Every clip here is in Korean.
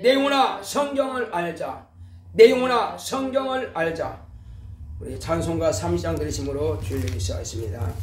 내 영혼아 성경을 알자. 내 영혼아 성경을 알자. 우리 찬송가 30장 들으심으로 주일되기 시작하겠습니다.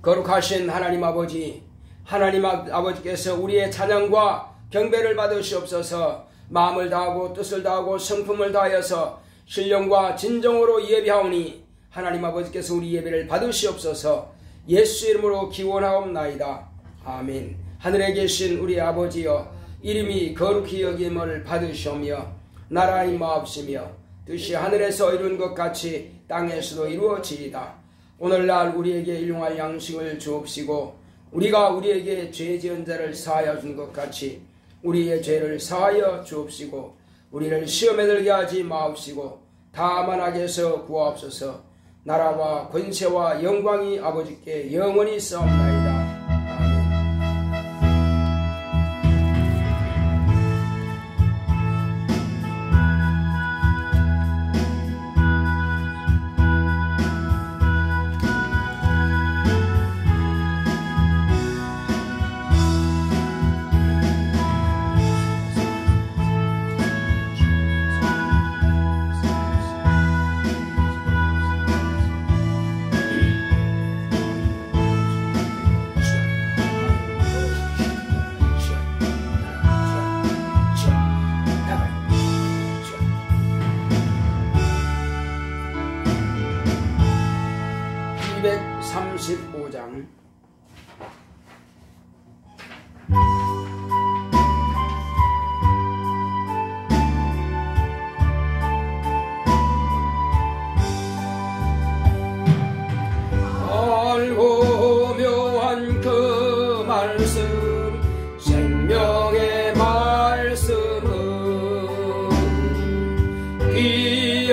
거룩하신 하나님 아버지, 하나님 아버지께서 우리의 찬양과 경배를 받으시옵소서. 마음을 다하고 뜻을 다하고 성품을 다하여서 신령과 진정으로 예배하오니 하나님 아버지께서 우리 예배를 받으시옵소서. 예수 이름으로 기원하옵나이다. 아멘. 하늘에 계신 우리 아버지여, 이름이 거룩히 여김을 받으시오며 나라 임하옵시며 뜻이 하늘에서 이룬 것 같이 땅에서도 이루어지이다. 오늘날 우리에게 일용할 양식을 주옵시고 우리가 우리에게 죄 지은 자를 사하여 준 것 같이 우리의 죄를 사하여 주옵시고 우리를 시험에 들게 하지 마옵시고 다만 악에서 구하옵소서. 나라와 권세와 영광이 아버지께 영원히 있사옵나이다.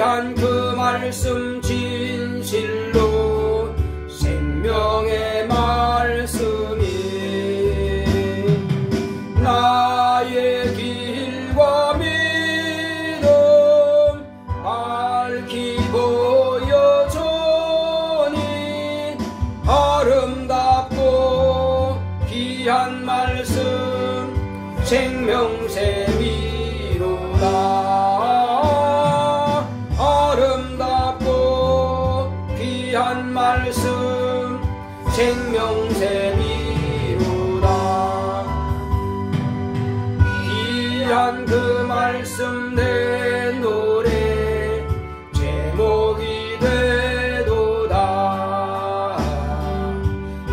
귀한 그 말씀 진실로 생명의 말씀이 나의 길과 믿음 밝히 보여주니 아름답고 귀한 말씀 생명샘이로다. 아름답고 귀한 말씀 생명샘이로다. 귀한 그 말씀 내 노래 제목이 되도다.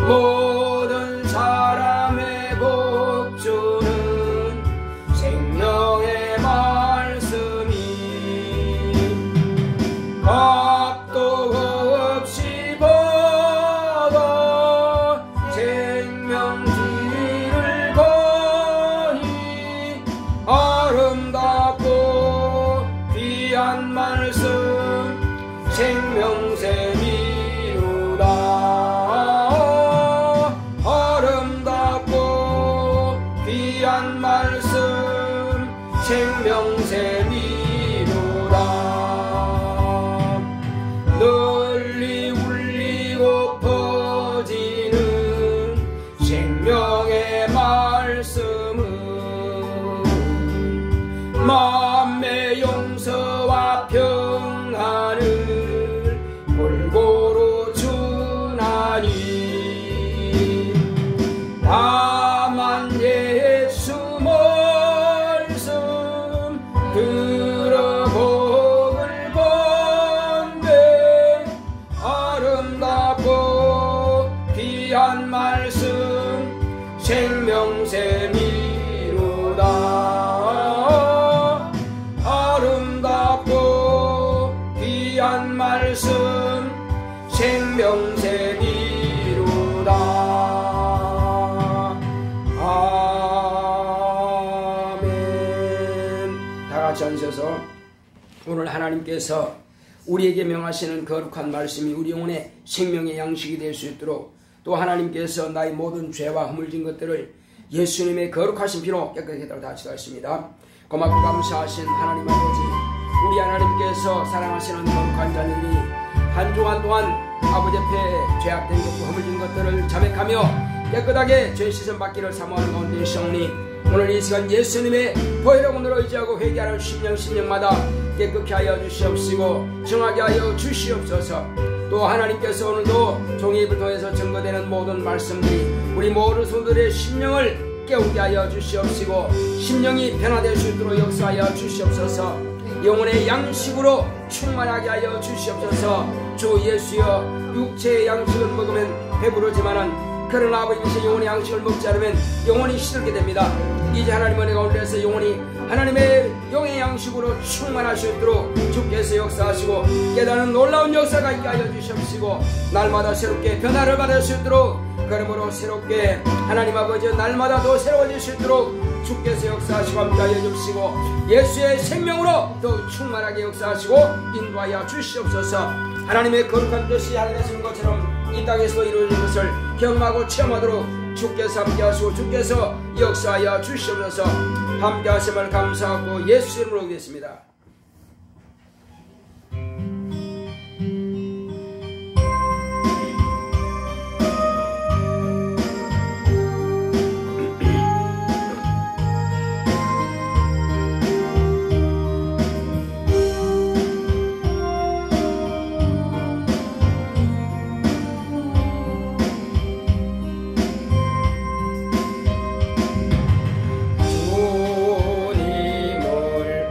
모든 사람의 복주는 생명의 말씀이 값도 없이 받아 생명지를 거니 아름답고 귀한 말씀 생명샘이로다. 아름답고 귀한 말씀 생명샘이로다. 널리 울리고 퍼지는 생명의 말씀은 마음의 용서와 평안을 골고루 주나니 다만 예수 말씀 들어 복을 본대. 아름답고 귀한 말씀 생명샘이로다. 아름답고 귀한 말씀 생명샘이로다. 아멘. 다같이 앉으셔서 오늘 하나님께서 우리에게 명하시는 거룩한 말씀이 우리 영혼의 생명의 양식이 될 수 있도록, 또 하나님께서 나의 모든 죄와 허물진 것들을 예수님의 거룩하신 피로 깨끗하게 하도록 다 기도하십니다. 고맙고 감사하신 하나님 아버지, 우리 하나님께서 사랑하시는 거룩한 자녀들이 한 주간 동안 아버지 앞에 죄악된 것과 허물진 것들을 자백하며 깨끗하게 죄 씻음 받기를 사모하는 가운데 있사오니, 오늘 이 시간 예수님의 보혈로 의지하고 회개하는 심령마다 깨끗게 하여 주시옵시고 정하게 하여 주시옵소서. 또 하나님께서 오늘도 종의 입을 통해서 증거되는 모든 말씀들이 우리 모든 성도들의 심령을 깨우게 하여 주시옵시고 심령이 변화될 수 있도록 역사하여 주시옵소서. 영혼의 양식으로 충만하게 하여 주시옵소서. 주 예수여, 육체의 양식을 먹으면 배부르지만은 그러나 아버지께서 영혼의 양식을 먹지 않으면 영혼이 시들게 됩니다. 이제 하나님 은혜 가운데서 영혼이 하나님의 영의 양식으로 충만할 수 있도록 주께서 역사하시고 깨닫는 놀라운 역사가 있게 하여 주시옵시고 날마다 새롭게 변화를 받을 수 있도록, 그러므로 새롭게 하나님 아버지 날마다 더 새로워질 수 있도록 주께서 역사하시고 함께하여 주시고 예수의 생명으로 더 충만하게 역사하시고 인도하여 주시옵소서. 하나님의 거룩한 뜻이 하늘에서 있는 것처럼 이 땅에서도 이루어진 것을 경험하고 체험하도록 주께서 함께하시고 주께서 역사하여 주시옵소서. 함께하심을 감사하고 예수 이름으로 오겠습니다. 주님을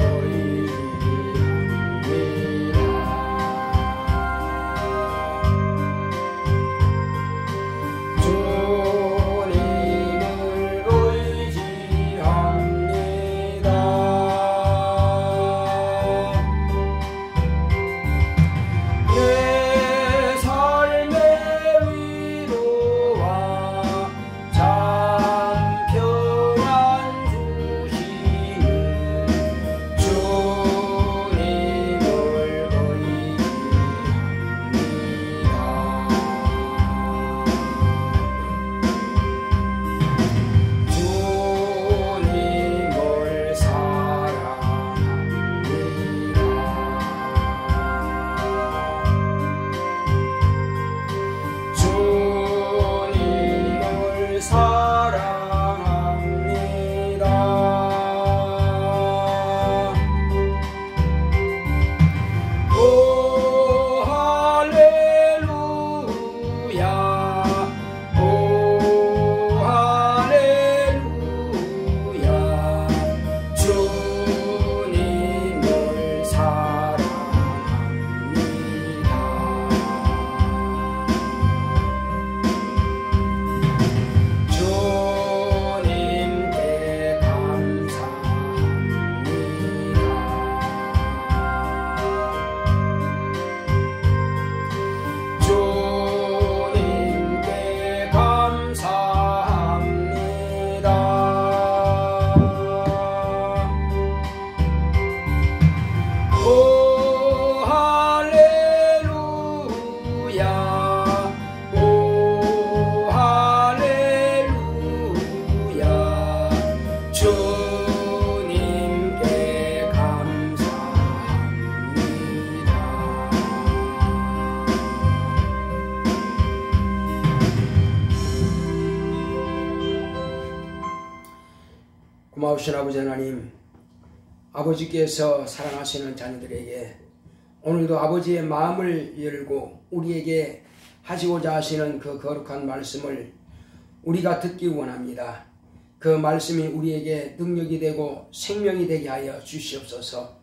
주님께 감사합니다. 고마우신 아버지 하나님, 아버지께서 사랑하시는 자녀들에게 오늘도 아버지의 마음을 열고 우리에게 하시고자 하시는 그 거룩한 말씀을 우리가 듣기 원합니다. 그 말씀이 우리에게 능력이 되고 생명이 되게 하여 주시옵소서.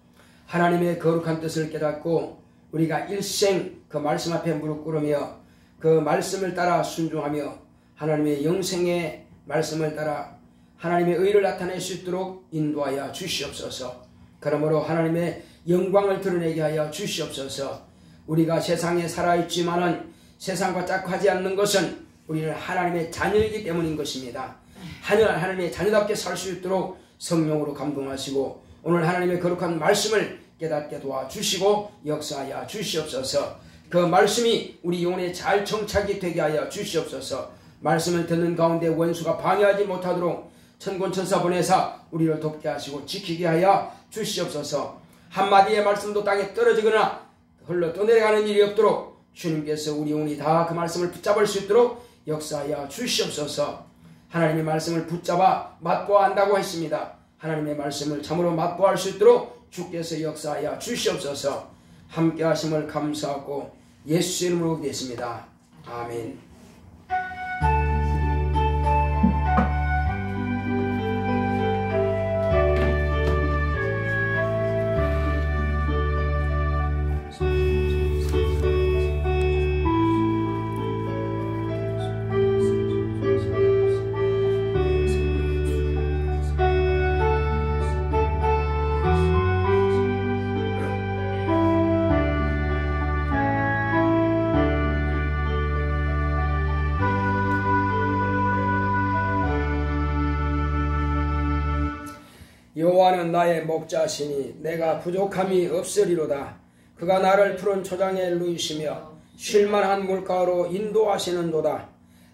하나님의 거룩한 뜻을 깨닫고 우리가 일생 그 말씀 앞에 무릎 꿇으며 그 말씀을 따라 순종하며 하나님의 영생의 말씀을 따라 하나님의 의를 나타낼 수 있도록 인도하여 주시옵소서. 그러므로 하나님의 영광을 드러내게 하여 주시옵소서. 우리가 세상에 살아있지만은 세상과 짝하지 않는 것은 우리는 하나님의 자녀이기 때문인 것입니다. 하나님의 자녀답게 살 수 있도록 성령으로 감동하시고 오늘 하나님의 거룩한 말씀을 깨닫게 도와주시고 역사하여 주시옵소서. 그 말씀이 우리 영혼에 잘 정착이 되게 하여 주시옵소서. 말씀을 듣는 가운데 원수가 방해하지 못하도록 천군천사 보내사 우리를 돕게 하시고 지키게 하여 주시옵소서. 한마디의 말씀도 땅에 떨어지거나 흘러 떠내려가는 일이 없도록 주님께서 우리 영혼이 다 그 말씀을 붙잡을 수 있도록 역사하여 주시옵소서. 하나님의 말씀을 붙잡아 맛보아 안다고 했습니다. 하나님의 말씀을 참으로 맛보아 할 수 있도록 주께서 역사하여 주시옵소서. 함께 하심을 감사하고 예수 이름으로 기도했습니다. 아멘. 여호와는 나의 목자시니 내가 부족함이 없으리로다. 그가 나를 푸른 초장에 누이시며 쉴만한 물가로 인도하시는도다.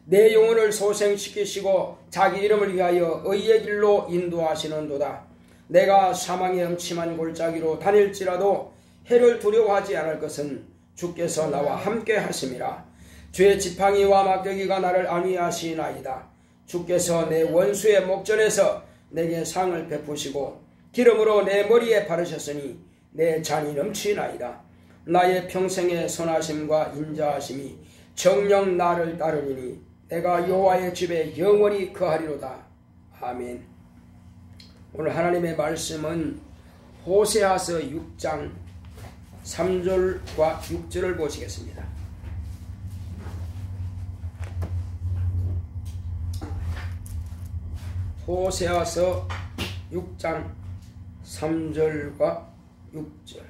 내 영혼을 소생시키시고 자기 이름을 위하여 의의 길로 인도하시는도다. 내가 사망의 음침한 골짜기로 다닐지라도 해를 두려워하지 않을 것은 주께서 나와 함께 하심이라. 주의 지팡이와 막대기가 나를 안위하시나이다. 주께서 내 원수의 목전에서 내게 상을 베푸시고 기름으로 내 머리에 바르셨으니 내 잔이 넘치나이다. 나의 평생의 선하심과 인자하심이 정녕 나를 따르리니 내가 여호와의 집에 영원히 거하리로다. 아멘. 오늘 하나님의 말씀은 호세아서 6장 3절과 6절을 보시겠습니다. 호세아서 6장 3절과 6절.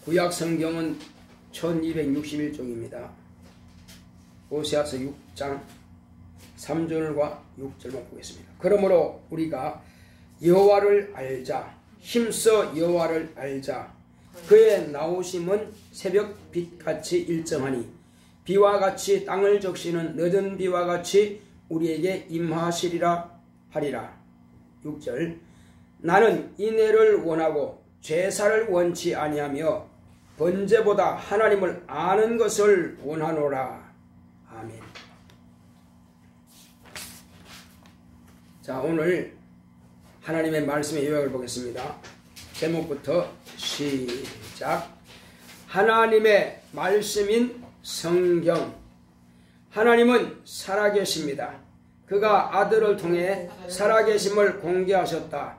구약 성경은 1261쪽입니다. 호세아서 6장 3절과 6절만 보겠습니다. 그러므로 우리가 여호와를 알자. 힘써 여호와를 알자. 그의 나오심은 새벽 빛같이 일정하니 비와 같이 땅을 적시는 늦은 비와 같이 우리에게 임하시리라 하리라. 6절. 나는 인애를 원하고 제사를 원치 아니하며 번제보다 하나님을 아는 것을 원하노라. 아멘. 자, 오늘 하나님의 말씀의 요약을 보겠습니다. 제목부터 시작. 하나님의 말씀인 성경. 하나님은 살아계십니다. 그가 아들을 통해 살아계심을 공개하셨다.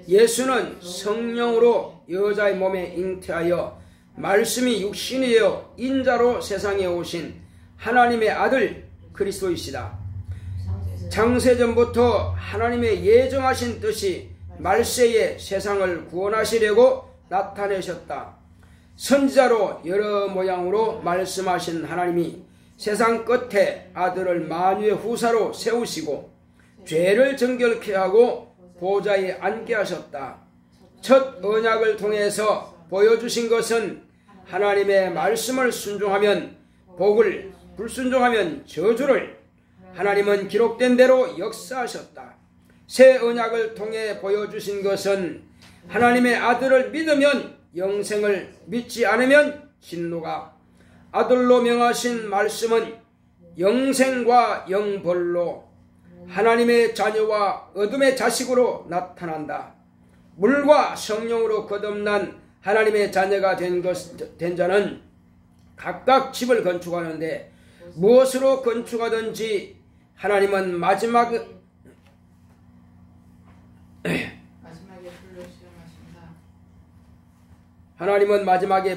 예수는 성령으로 여자의 몸에 잉태하여 말씀이 육신이 되어 인자로 세상에 오신 하나님의 아들 그리스도이시다. 창세전부터 하나님의 예정하신 뜻이 말세에 세상을 구원하시려고 나타내셨다. 선지자로 여러 모양으로 말씀하신 하나님이 세상 끝에 아들을 만유의 후사로 세우시고 죄를 정결케 하고 보좌에 앉게 하셨다. 첫 언약을 통해서 보여주신 것은 하나님의 말씀을 순종하면 복을, 불순종하면 저주를 하나님은 기록된 대로 역사하셨다. 새 언약을 통해 보여주신 것은 하나님의 아들을 믿으면 영생을, 믿지 않으면 진노가, 아들로 명하신 말씀은 영생과 영벌로 하나님의 자녀와 어둠의 자식으로 나타난다. 물과 성령으로 거듭난 하나님의 자녀가 된 자는 각각 집을 건축하는데 무엇으로 건축하든지 하나님은 마지막에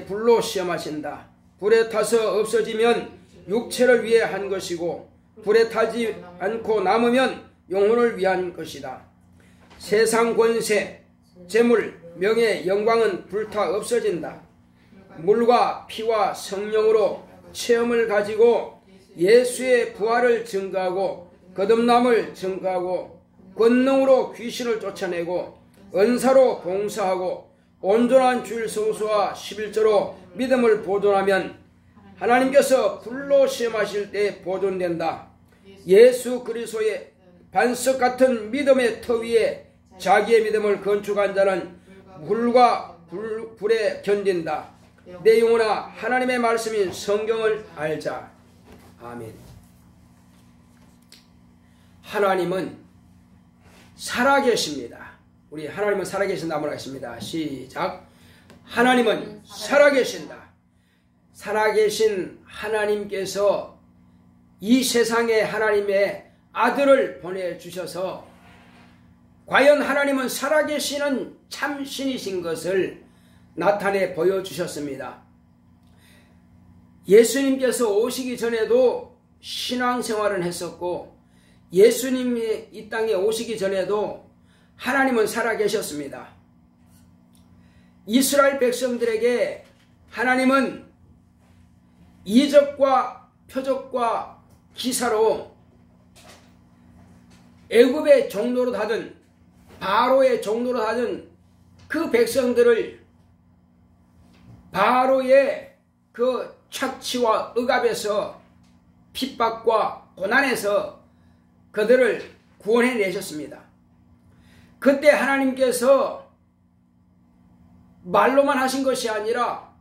불로 시험하신다. 불에 타서 없어지면 육체를 위해 한 것이고 불에 타지 않고 남으면 영혼을 위한 것이다. 세상 권세, 재물, 명예, 영광은 불타 없어진다. 물과 피와 성령으로 체험을 가지고 예수의 부활을 증거하고 거듭남을 증거하고 권능으로 귀신을 쫓아내고 은사로 봉사하고 온전한 주일 성수와 11조로 믿음을 보존하면 하나님께서 불로 시험하실 때 보존된다. 예수 그리스도의 반석 같은 믿음의 터 위에 자기의 믿음을 건축한 자는 물과 불에 견딘다. 내 영혼아, 하나님의 말씀인 성경을 알자. 아멘. 하나님은 살아계십니다. 우리 하나님은 살아계신다 한번 하겠습니다. 시작. 하나님은 살아계신다. 살아계신 하나님께서 이 세상에 하나님의 아들을 보내주셔서 과연 하나님은 살아계시는 참신이신 것을 나타내 보여주셨습니다. 예수님께서 오시기 전에도 신앙생활을 했었고 예수님이 이 땅에 오시기 전에도 하나님은 살아계셨습니다. 이스라엘 백성들에게 하나님은 이적과 표적과 기사로 애굽의 종로로 하던 바로의 종로로 하던 그 백성들을 바로의 그 착취와 억압에서 핍박과 고난에서 그들을 구원해 내셨습니다. 그때 하나님께서 말로만 하신 것이 아니라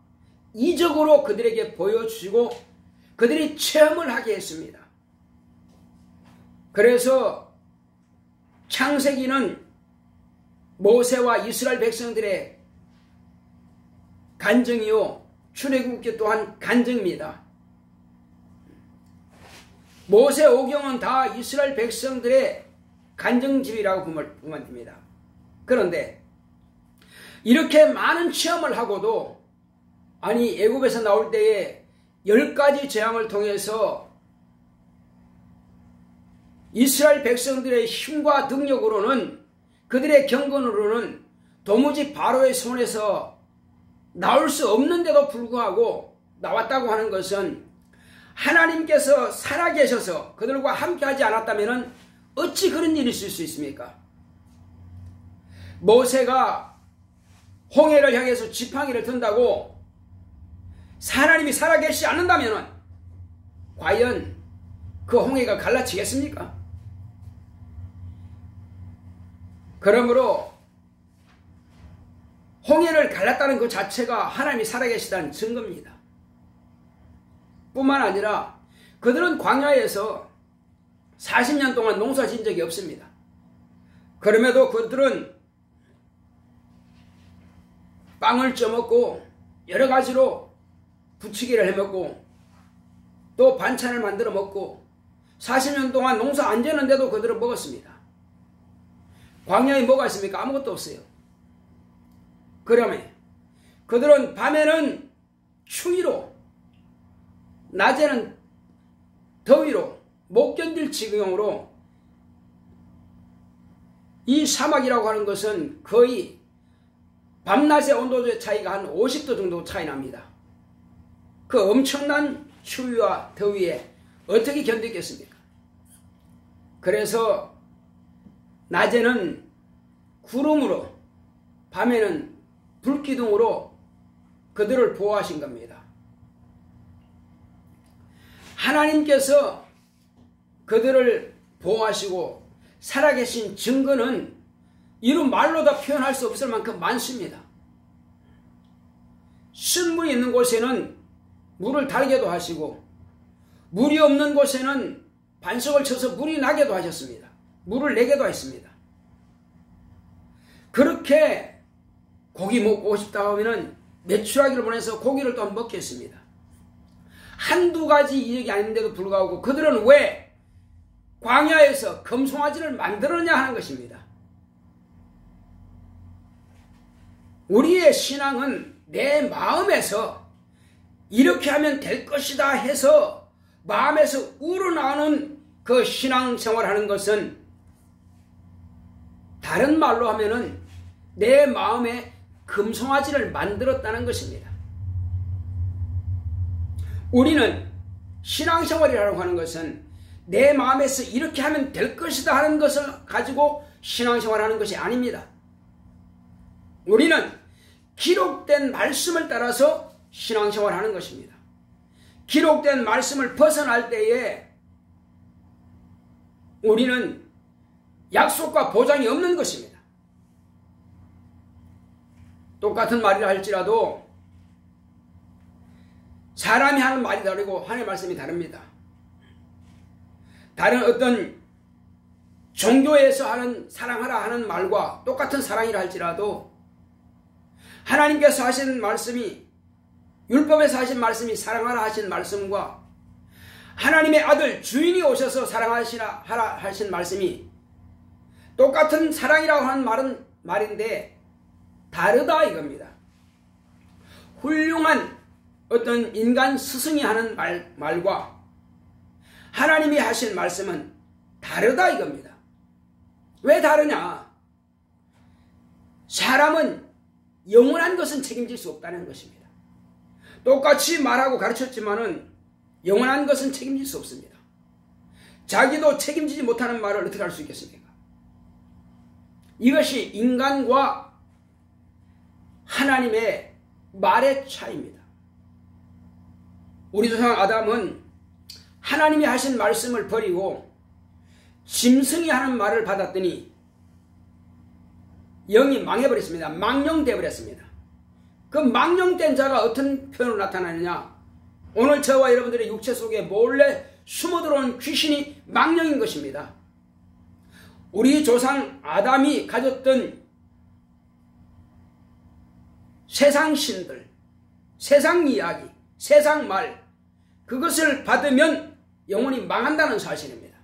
이적으로 그들에게 보여주시고 그들이 체험을 하게 했습니다. 그래서 창세기는 모세와 이스라엘 백성들의 간증이요 출애굽기 또한 간증입니다. 모세 오경은 다 이스라엘 백성들의 간증집이라고 보면 됩니다. 그런데 이렇게 많은 체험을 하고도 아니 애굽에서 나올 때에 10가지 재앙을 통해서 이스라엘 백성들의 힘과 능력으로는 그들의 경건으로는 도무지 바로의 손에서 나올 수 없는데도 불구하고 나왔다고 하는 것은 하나님께서 살아계셔서 그들과 함께하지 않았다면 어찌 그런 일이 있을 수 있습니까? 모세가 홍해를 향해서 지팡이를 든다고 하나님이 살아계시지 않는다면 과연 그 홍해가 갈라치겠습니까? 그러므로 홍해를 갈랐다는 그 자체가 하나님이 살아계시다는 증거입니다. 뿐만 아니라 그들은 광야에서 40년 동안 농사 지은 적이 없습니다. 그럼에도 그들은 빵을 쪄먹고 여러 가지로 부치기를 해먹고 또 반찬을 만들어 먹고 40년 동안 농사 안 지었는데도 그들은 먹었습니다. 광야에 뭐가 있습니까? 아무것도 없어요. 그러면 그들은 밤에는 추위로 낮에는 더위로 못 견딜 지경으로 이 사막이라고 하는 것은 거의 밤낮의 온도의 차이가 한 50도 정도 차이 납니다. 그 엄청난 추위와 더위에 어떻게 견디겠습니까? 그래서 낮에는 구름으로 밤에는 불기둥으로 그들을 보호하신 겁니다. 하나님께서 그들을 보호하시고 살아계신 증거는 이루 말로 다 표현할 수 없을 만큼 많습니다. 쓴물이 있는 곳에는 물을 달게도 하시고 물이 없는 곳에는 반석을 쳐서 물이 나게도 하셨습니다. 물을 내게도 했습니다. 그렇게 고기 먹고 싶다 하면 메추라기를 보내서 고기를 또 먹겠습니다. 한두 가지 이익이 아닌데도 불구하고 그들은 왜 광야에서 금송아지를 만들었냐 하는 것입니다. 우리의 신앙은 내 마음에서 이렇게 하면 될 것이다 해서 마음에서 우러나오는 그 신앙생활 하는 것은 다른 말로 하면은 내 마음에 금송아지를 만들었다는 것입니다. 우리는 신앙생활이라고 하는 것은 내 마음에서 이렇게 하면 될 것이다 하는 것을 가지고 신앙생활하는 것이 아닙니다. 우리는 기록된 말씀을 따라서 신앙생활하는 것입니다. 기록된 말씀을 벗어날 때에 우리는 약속과 보장이 없는 것입니다. 똑같은 말이라 할지라도 사람이 하는 말이 다르고 하나님의 말씀이 다릅니다. 다른 어떤 종교에서 하는 사랑하라 하는 말과 똑같은 사랑이라 할지라도 하나님께서 하신 말씀이 율법에서 하신 말씀이 사랑하라 하신 말씀과 하나님의 아들 주인이 오셔서 사랑하시라 하라 하신 말씀이 똑같은 사랑이라고 하는 말인데 다르다 이겁니다. 훌륭한 어떤 인간 스승이 하는 말과 하나님이 하신 말씀은 다르다 이겁니다. 왜 다르냐? 사람은 영원한 것은 책임질 수 없다는 것입니다. 똑같이 말하고 가르쳤지만은 영원한 것은 책임질 수 없습니다. 자기도 책임지지 못하는 말을 어떻게 할 수 있겠습니까? 이것이 인간과 하나님의 말의 차이입니다. 우리 조상 아담은 하나님이 하신 말씀을 버리고 짐승이 하는 말을 받았더니 영이 망해버렸습니다. 망령되어버렸습니다. 그 망령된 자가 어떤 표현으로 나타나느냐? 오늘 저와 여러분들의 육체 속에 몰래 숨어들어온 귀신이 망령인 것입니다. 우리 조상 아담이 가졌던 세상 신들, 세상 이야기, 세상 말, 그것을 받으면 영혼이 망한다는 사실입니다.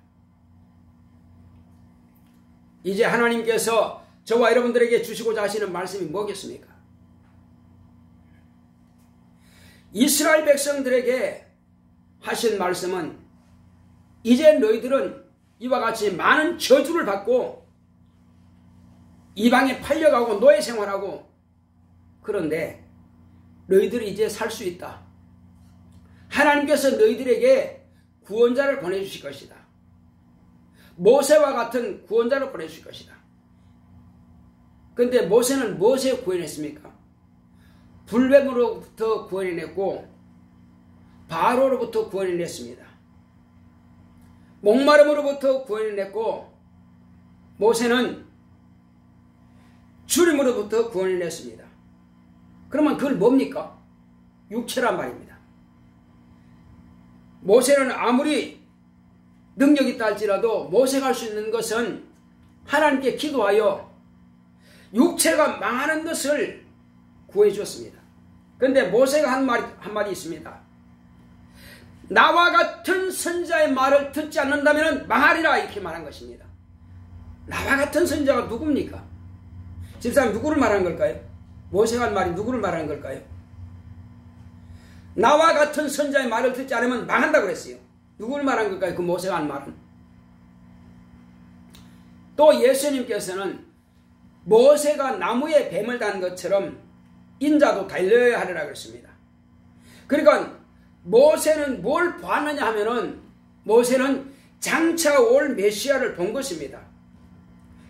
이제 하나님께서 저와 여러분들에게 주시고자 하시는 말씀이 뭐겠습니까? 이스라엘 백성들에게 하신 말씀은 이제 너희들은 이와 같이 많은 저주를 받고 이방에 팔려가고 노예 생활하고 그런데 너희들이 이제 살 수 있다. 하나님께서 너희들에게 구원자를 보내주실 것이다. 모세와 같은 구원자를 보내주실 것이다. 그런데 모세는 무엇에 구원했습니까? 불뱀으로부터 구원해냈고 바로로부터 구원해냈습니다. 목마름으로부터 구원해냈고 모세는 주림으로부터 구원해냈습니다. 그러면 그걸 뭡니까? 육체란 말입니다. 모세는 아무리 능력이 있다 할지라도 모세가 할 수 있는 것은 하나님께 기도하여 육체가 망하는 것을 구해 주었습니다. 그런데 모세가 한 말이 있습니다. 나와 같은 선자의 말을 듣지 않는다면 망하리라 이렇게 말한 것입니다. 나와 같은 선자가 누굽니까? 집사님 누구를 말하는 걸까요? 모세가 한 말이 누구를 말하는 걸까요? 나와 같은 선자의 말을 듣지 않으면 망한다고 그랬어요. 누구를 말한 걸까요? 그 모세가 한 말은. 또 예수님께서는 모세가 나무에 뱀을 단 것처럼 인자도 달려야 하리라 그랬습니다. 그러니까 모세는 뭘 보았느냐 하면은 모세는 장차 올 메시아를 본 것입니다.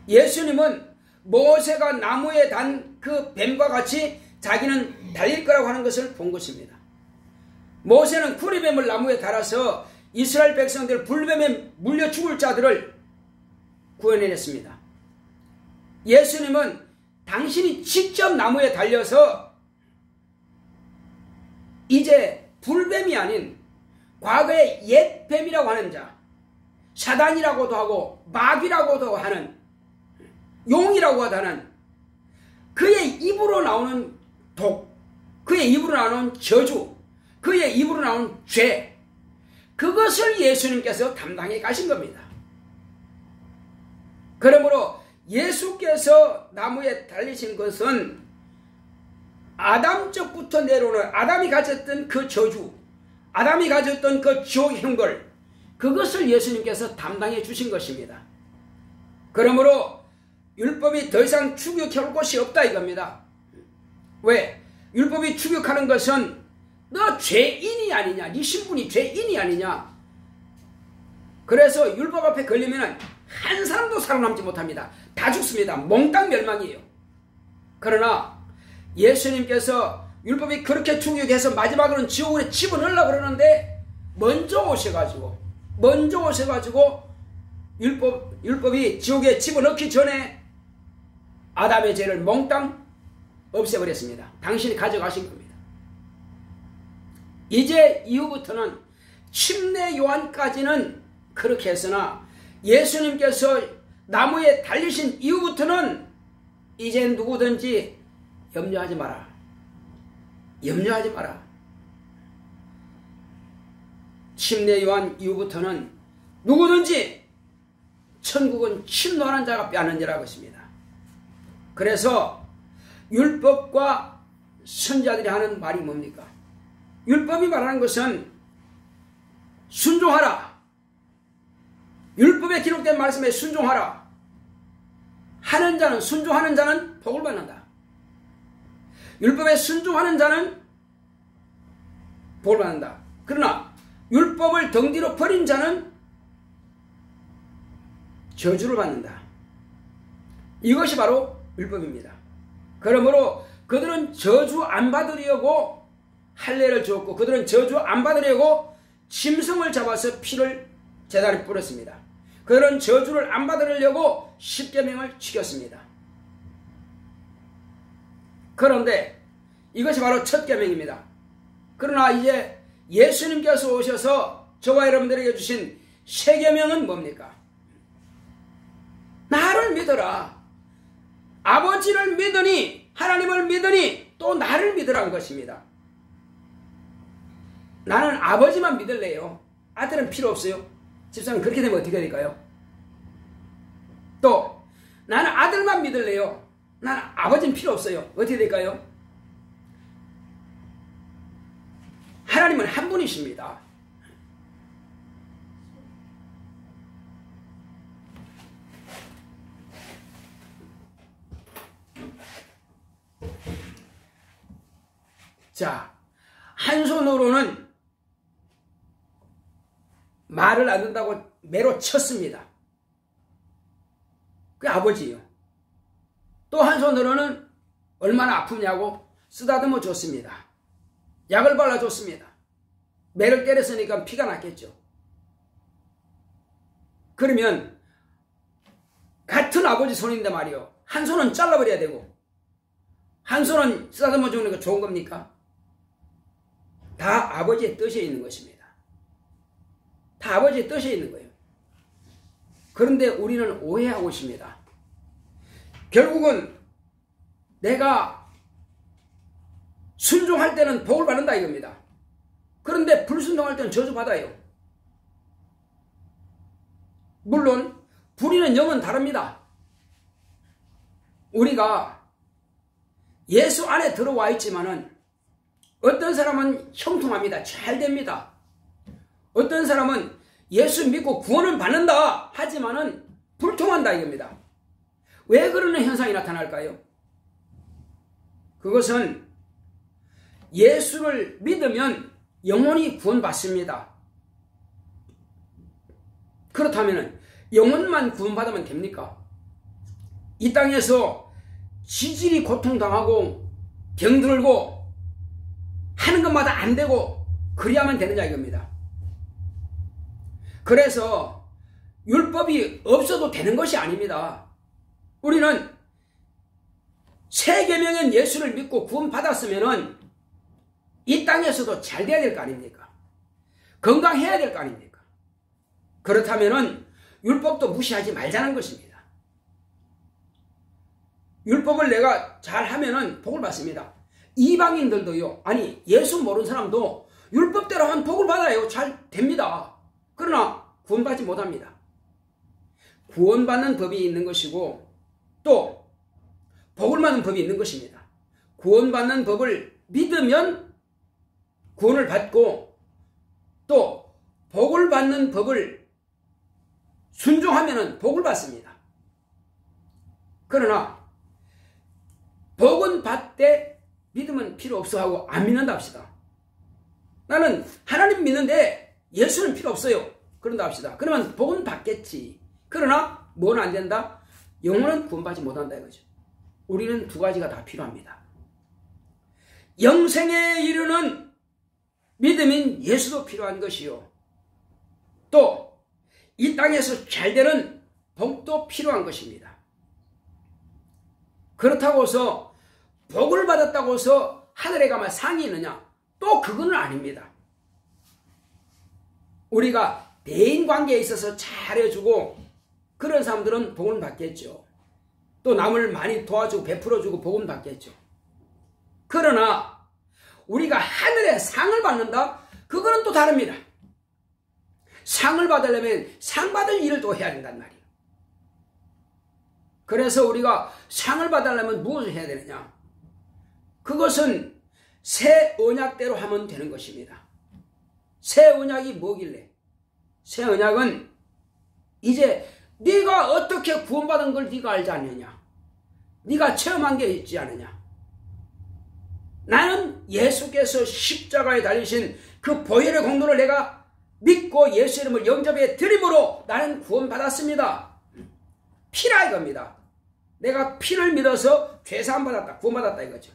예수님은 모세가 나무에 단 그 뱀과 같이 자기는 달릴 거라고 하는 것을 본 것입니다. 모세는 구리뱀을 나무에 달아서 이스라엘 백성들 불뱀에 물려 죽을 자들을 구원해냈습니다. 예수님은 당신이 직접 나무에 달려서 이제 불뱀이 아닌 과거의 옛 뱀이라고 하는 자, 사단이라고도 하고 마귀라고도 하는, 용이라고도 하는 그의 입으로 나오는 독, 그의 입으로 나오는 저주, 그의 입으로 나오는 죄, 그것을 예수님께서 담당해 가신 겁니다. 그러므로 예수께서 나무에 달리신 것은 아담적부터 내려오는 아담이 가졌던 그 저주, 아담이 가졌던 그 지옥의 형벌, 그것을 예수님께서 담당해 주신 것입니다. 그러므로 율법이 더 이상 추격할 곳이 없다 이겁니다. 왜? 율법이 추격하는 것은 너 죄인이 아니냐, 네 신분이 죄인이 아니냐. 그래서 율법 앞에 걸리면 한 사람도 살아남지 못합니다. 다 죽습니다. 몽땅 멸망이에요. 그러나 예수님께서 율법이 그렇게 추격해서 마지막으로는 지옥으로 집어넣으려고 그러는데 먼저 오셔가지고 율법이 지옥에 집어넣기 전에 아담의 죄를 몽땅 없애버렸습니다. 당신이 가져가신 겁니다. 이제 이후부터는 침례 요한까지는 그렇게 했으나 예수님께서 나무에 달리신 이후부터는 이제 누구든지 염려하지 마라. 염려하지 마라. 침례 요한 이후부터는 누구든지 천국은 침노하는 자가 빼앗는지라 것입니다. 그래서 율법과 선지자들이 하는 말이 뭡니까? 율법이 말하는 것은 순종하라. 율법에 기록된 말씀에 순종하라. 하는 자는, 순종하는 자는 복을 받는다. 율법에 순종하는 자는 복을 받는다. 그러나 율법을 덩뒤로 버린 자는 저주를 받는다. 이것이 바로 율법입니다. 그러므로 그들은 저주 안 받으려고 할례를 주었고, 그들은 저주 안 받으려고 짐승을 잡아서 피를 제단에 뿌렸습니다. 그들은 저주를 안 받으려고 십계명을 지켰습니다. 그런데 이것이 바로 첫 계명입니다. 그러나 이제 예수님께서 오셔서 저와 여러분들에게 주신 새 계명은 뭡니까? 나를 믿어라. 아버지를 믿으니, 하나님을 믿으니 또 나를 믿으라는 것입니다. 나는 아버지만 믿을래요. 아들은 필요 없어요. 집사님, 그렇게 되면 어떻게 될까요? 또 나는 아들만 믿을래요. 나는 아버지는 필요 없어요. 어떻게 될까요? 하나님은 한 분이십니다. 자, 한 손으로는 말을 안 듣는다고 매로 쳤습니다. 그게 아버지예요. 또 한 손으로는 얼마나 아프냐고 쓰다듬어 줬습니다. 약을 발라줬습니다. 매를 때렸으니까 피가 났겠죠. 그러면 같은 아버지 손인데 말이요, 한 손은 잘라버려야 되고 한 손은 쓰다듬어 주는 거 좋은 겁니까? 다 아버지의 뜻에 있는 것입니다. 다 아버지의 뜻에 있는 거예요. 그런데 우리는 오해하고 있습니다. 결국은 내가 순종할 때는 복을 받는다 이겁니다. 그런데 불순종할 때는 저주받아요. 물론 부리는 영은 다릅니다. 우리가 예수 안에 들어와 있지만은 어떤 사람은 형통합니다. 잘 됩니다. 어떤 사람은 예수 믿고 구원을 받는다 하지만은 불통한다 이겁니다. 왜 그러는 현상이 나타날까요? 그것은 예수를 믿으면 영혼이 구원받습니다. 그렇다면 영혼만 구원받으면 됩니까? 이 땅에서 지질이 고통당하고 병들고 하는 것마다 안 되고 그리하면 되느냐 이겁니다. 그래서 율법이 없어도 되는 것이 아닙니다. 우리는 새 계명인 예수를 믿고 구원받았으면은 이 땅에서도 잘 돼야 될 거 아닙니까? 건강해야 될 거 아닙니까? 그렇다면은 율법도 무시하지 말자는 것입니다. 율법을 내가 잘 하면은 복을 받습니다. 이방인들도요, 아니 예수 모르는 사람도 율법대로 하면 복을 받아요. 잘 됩니다. 그러나 구원받지 못합니다. 구원받는 법이 있는 것이고 또 복을 받는 법이 있는 것입니다. 구원받는 법을 믿으면 구원을 받고 또 복을 받는 법을 순종하면 복을 받습니다. 그러나 복은 받되 믿음은 필요 없어 하고 안 믿는다 합시다. 나는 하나님 믿는데 예수는 필요 없어요. 그런다 합시다. 그러면 복은 받겠지. 그러나 뭐는 안 된다? 영혼은 구원받지 못한다 이거죠. 우리는 두 가지가 다 필요합니다. 영생에 이르는 믿음인 예수도 필요한 것이요. 또 이 땅에서 잘 되는 복도 필요한 것입니다. 그렇다고 해서 복을 받았다고 해서 하늘에 가면 상이 있느냐? 또 그건 아닙니다. 우리가 대인관계에 있어서 잘해주고 그런 사람들은 복을 받겠죠. 또 남을 많이 도와주고 베풀어주고 복은 받겠죠. 그러나 우리가 하늘에 상을 받는다? 그거는 또 다릅니다. 상을 받으려면 상 받을 일을 또 해야 된단 말이에요. 그래서 우리가 상을 받으려면 무엇을 해야 되느냐? 그것은 새 언약대로 하면 되는 것입니다. 새 언약이 뭐길래? 새 언약은 이제 네가 어떻게 구원받은 걸 네가 알지 않느냐? 네가 체험한 게 있지 않느냐? 나는 예수께서 십자가에 달리신 그 보혈의 공로를 내가 믿고 예수 이름을 영접해 드림으로 나는 구원받았습니다. 피라 이겁니다. 내가 피를 믿어서 죄사함 받았다, 구원받았다 이거죠.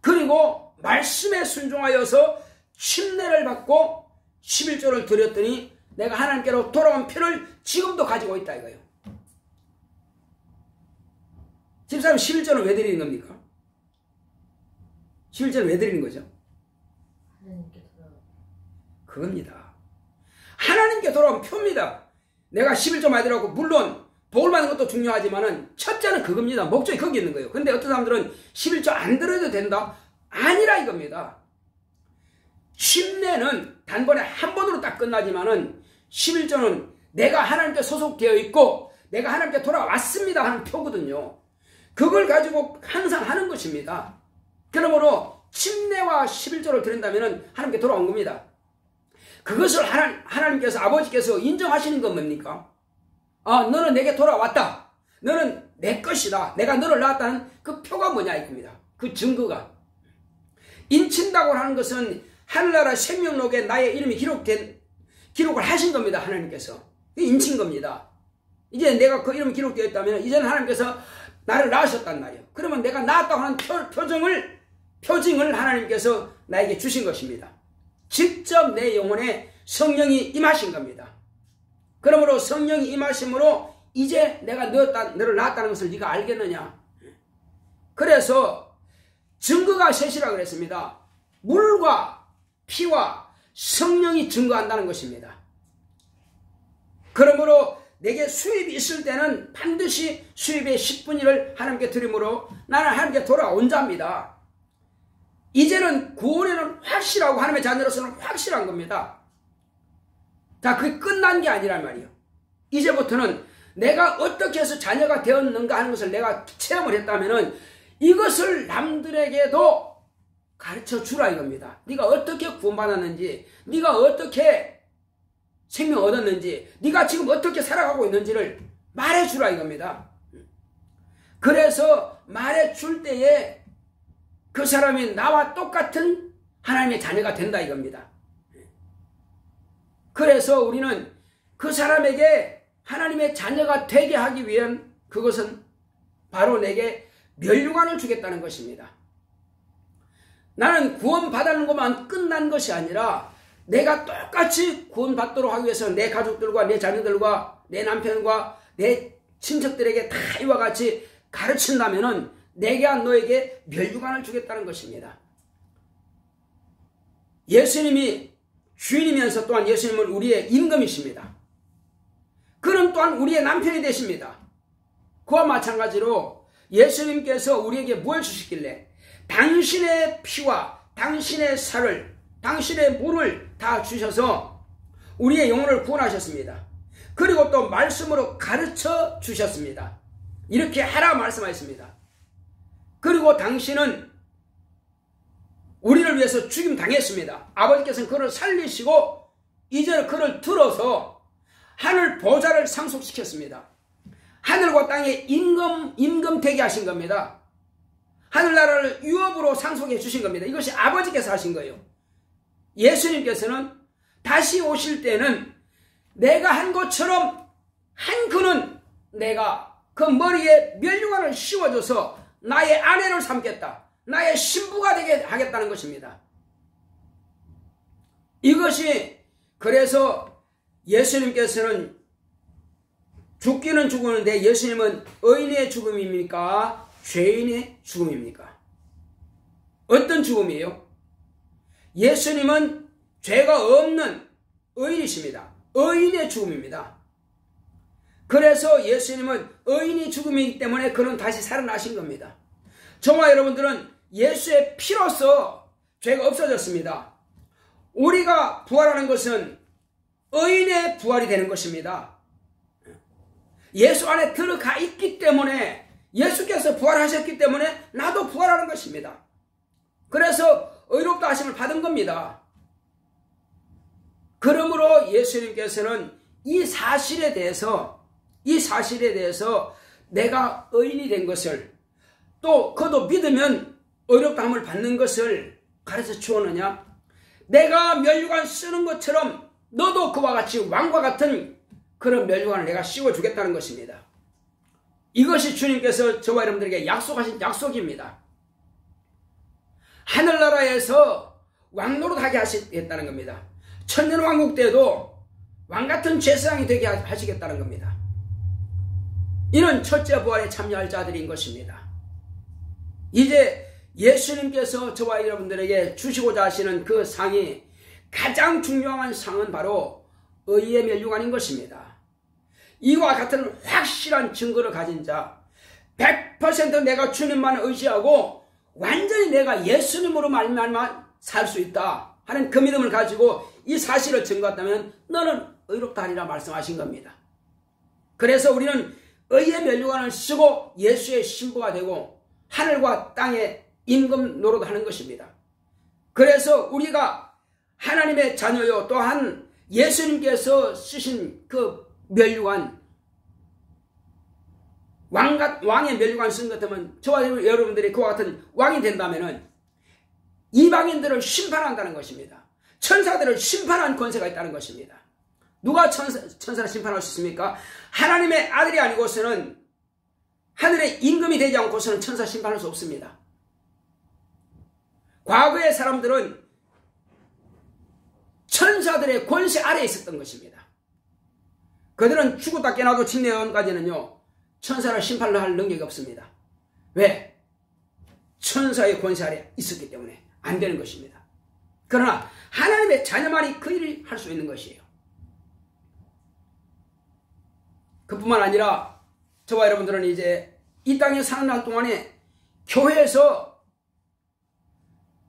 그리고 말씀에 순종하여서 침례를 받고 11조를 드렸더니 내가 하나님께로 돌아온 피를 지금도 가지고 있다 이거예요. 집사님 11조는 왜 드리는 겁니까? 11조는 왜 드리는 거죠? 하나님께 돌아온 그겁니다. 하나님께 돌아온 표입니다. 내가 11조 많이 들어가고 물론 복을 받는 것도 중요하지만은 첫째는 그겁니다. 목적이 거기 있는 거예요. 근데 어떤 사람들은 11조 안 들어도 된다? 아니라 이겁니다. 침례는 단번에 한 번으로 딱 끝나지만은 11조는 내가 하나님께 소속되어 있고 내가 하나님께 돌아왔습니다 하는 표거든요. 그걸 가지고 항상 하는 것입니다. 그러므로 침례와 11조를 드린다면 하나님께 돌아온 겁니다. 그것을 하나님께서 아버지께서 인정하시는 건 뭡니까? 너는 내게 돌아왔다. 너는 내 것이다. 내가 너를 낳았다는 그 표가 뭐냐 이겁니다. 그 증거가. 인친다고 하는 것은 하늘나라 생명록에 나의 이름이 기록을 하신 겁니다. 하나님께서. 인친 겁니다. 이제 내가 그 이름이 기록되어 있다면 이제는 하나님께서 나를 낳으셨단 말이에요. 그러면 내가 낳았다고 하는 표징을 하나님께서 나에게 주신 것입니다. 직접 내 영혼에 성령이 임하신 겁니다. 그러므로 성령이 임하심으로 이제 내가 너를 낳았다는 것을 네가 알겠느냐? 그래서 증거가 셋이라 그랬습니다. 물과 피와 성령이 증거한다는 것입니다. 그러므로 내게 수입이 있을 때는 반드시 수입의 10분의 1을 하나님께 드림으로 나는 하나님께 돌아온 자입니다. 이제는 구원에는 확실하고 하나님의 자녀로서는 확실한 겁니다. 자, 그게 끝난 게 아니란 말이에요. 이제부터는 내가 어떻게 해서 자녀가 되었는가 하는 것을 내가 체험을 했다면은 이것을 남들에게도 가르쳐 주라 이겁니다. 네가 어떻게 구원받았는지, 네가 어떻게 생명 얻었는지, 네가 지금 어떻게 살아가고 있는지를 말해주라 이겁니다. 그래서 말해줄 때에 그 사람이 나와 똑같은 하나님의 자녀가 된다 이겁니다. 그래서 우리는 그 사람에게 하나님의 자녀가 되게 하기 위한 그것은 바로 내게 멸류관을 주겠다는 것입니다. 나는 구원받는 것만 끝난 것이 아니라 내가 똑같이 구원받도록 하기 위해서 내 가족들과 내 자녀들과 내 남편과 내 친척들에게 다 이와 같이 가르친다면은 내가 너에게 멸류관을 주겠다는 것입니다. 예수님이 주인이면서 또한 예수님은 우리의 임금이십니다. 그는 또한 우리의 남편이 되십니다. 그와 마찬가지로 예수님께서 우리에게 뭘 주시길래 당신의 피와 당신의 살을 당신의 물을 다 주셔서 우리의 영혼을 구원하셨습니다. 그리고 또 말씀으로 가르쳐 주셨습니다. 이렇게 하라 말씀하셨습니다. 그리고 당신은 우리를 위해서 죽임 당했습니다. 아버지께서는 그를 살리시고 이제는 그를 들어서 하늘 보좌를 상속시켰습니다. 하늘과 땅에 임금 되게 하신 겁니다. 하늘나라를 유업으로 상속해 주신 겁니다. 이것이 아버지께서 하신 거예요. 예수님께서는 다시 오실 때는 내가 한 것처럼 한 그는 내가 그 머리에 멸류관을 씌워줘서 나의 아내를 삼겠다. 나의 신부가 되게 하겠다는 것입니다. 이것이 그래서 예수님께서는 죽기는 죽었는데 예수님은 의인의 죽음입니까? 죄인의 죽음입니까? 어떤 죽음이에요? 예수님은 죄가 없는 의인이십니다. 의인의 죽음입니다. 그래서 예수님은 의인이 죽음이기 때문에 그는 다시 살아나신 겁니다. 저와 여러분들은 예수의 피로서 죄가 없어졌습니다. 우리가 부활하는 것은 의인의 부활이 되는 것입니다. 예수 안에 들어가 있기 때문에 예수께서 부활하셨기 때문에 나도 부활하는 것입니다. 그래서 의롭다 하심을 받은 겁니다. 그러므로 예수님께서는 이 사실에 대해서 내가 의인이 된 것을 또 그도 믿으면 의롭다함을 받는 것을 가르쳐 주었느냐? 내가 멸류관 쓰는 것처럼 너도 그와 같이 왕과 같은 그런 멸류관을 내가 씌워주겠다는 것입니다. 이것이 주님께서 저와 여러분들에게 약속하신 약속입니다. 하늘나라에서 왕노릇하게 하시겠다는 겁니다. 천년왕국 때도 왕같은 제사장이 되게 하시겠다는 겁니다. 이는 첫째 부활에 참여할 자들인 것입니다. 이제 예수님께서 저와 여러분들에게 주시고자 하시는 그 상이 가장 중요한 상은 바로 의의 멸류관인 것입니다. 이와 같은 확실한 증거를 가진 자, 100% 내가 주님만 의지하고 완전히 내가 예수님으로 말미암아 살 수 있다 하는 그 믿음을 가지고 이 사실을 증거했다면 너는 의롭다 하리라 말씀하신 겁니다. 그래서 우리는 의의 멸류관을 쓰고 예수의 신부가 되고 하늘과 땅에 임금 노릇하는 것입니다. 그래서 우리가 하나님의 자녀요 또한 예수님께서 쓰신 그 멸류관 왕의 멸류관 쓴 것 같으면 저와 여러분들이 그와 같은 왕이 된다면 이방인들을 심판한다는 것입니다. 천사들을 심판한 권세가 있다는 것입니다. 누가 천사를 심판할 수 있습니까? 하나님의 아들이 아니고서는 하늘의 임금이 되지 않고서는 천사 심판할 수 없습니다. 과거의 사람들은 천사들의 권세 아래에 있었던 것입니다. 그들은 죽었다 깨나도 침례원까지는요 천사를 심판할 능력이 없습니다. 왜? 천사의 권세 아래에 있었기 때문에 안 되는 것입니다. 그러나 하나님의 자녀만이 그 일을 할 수 있는 것이에요. 그뿐만 아니라 저와 여러분들은 이제 이 땅에 사는 날 동안에 교회에서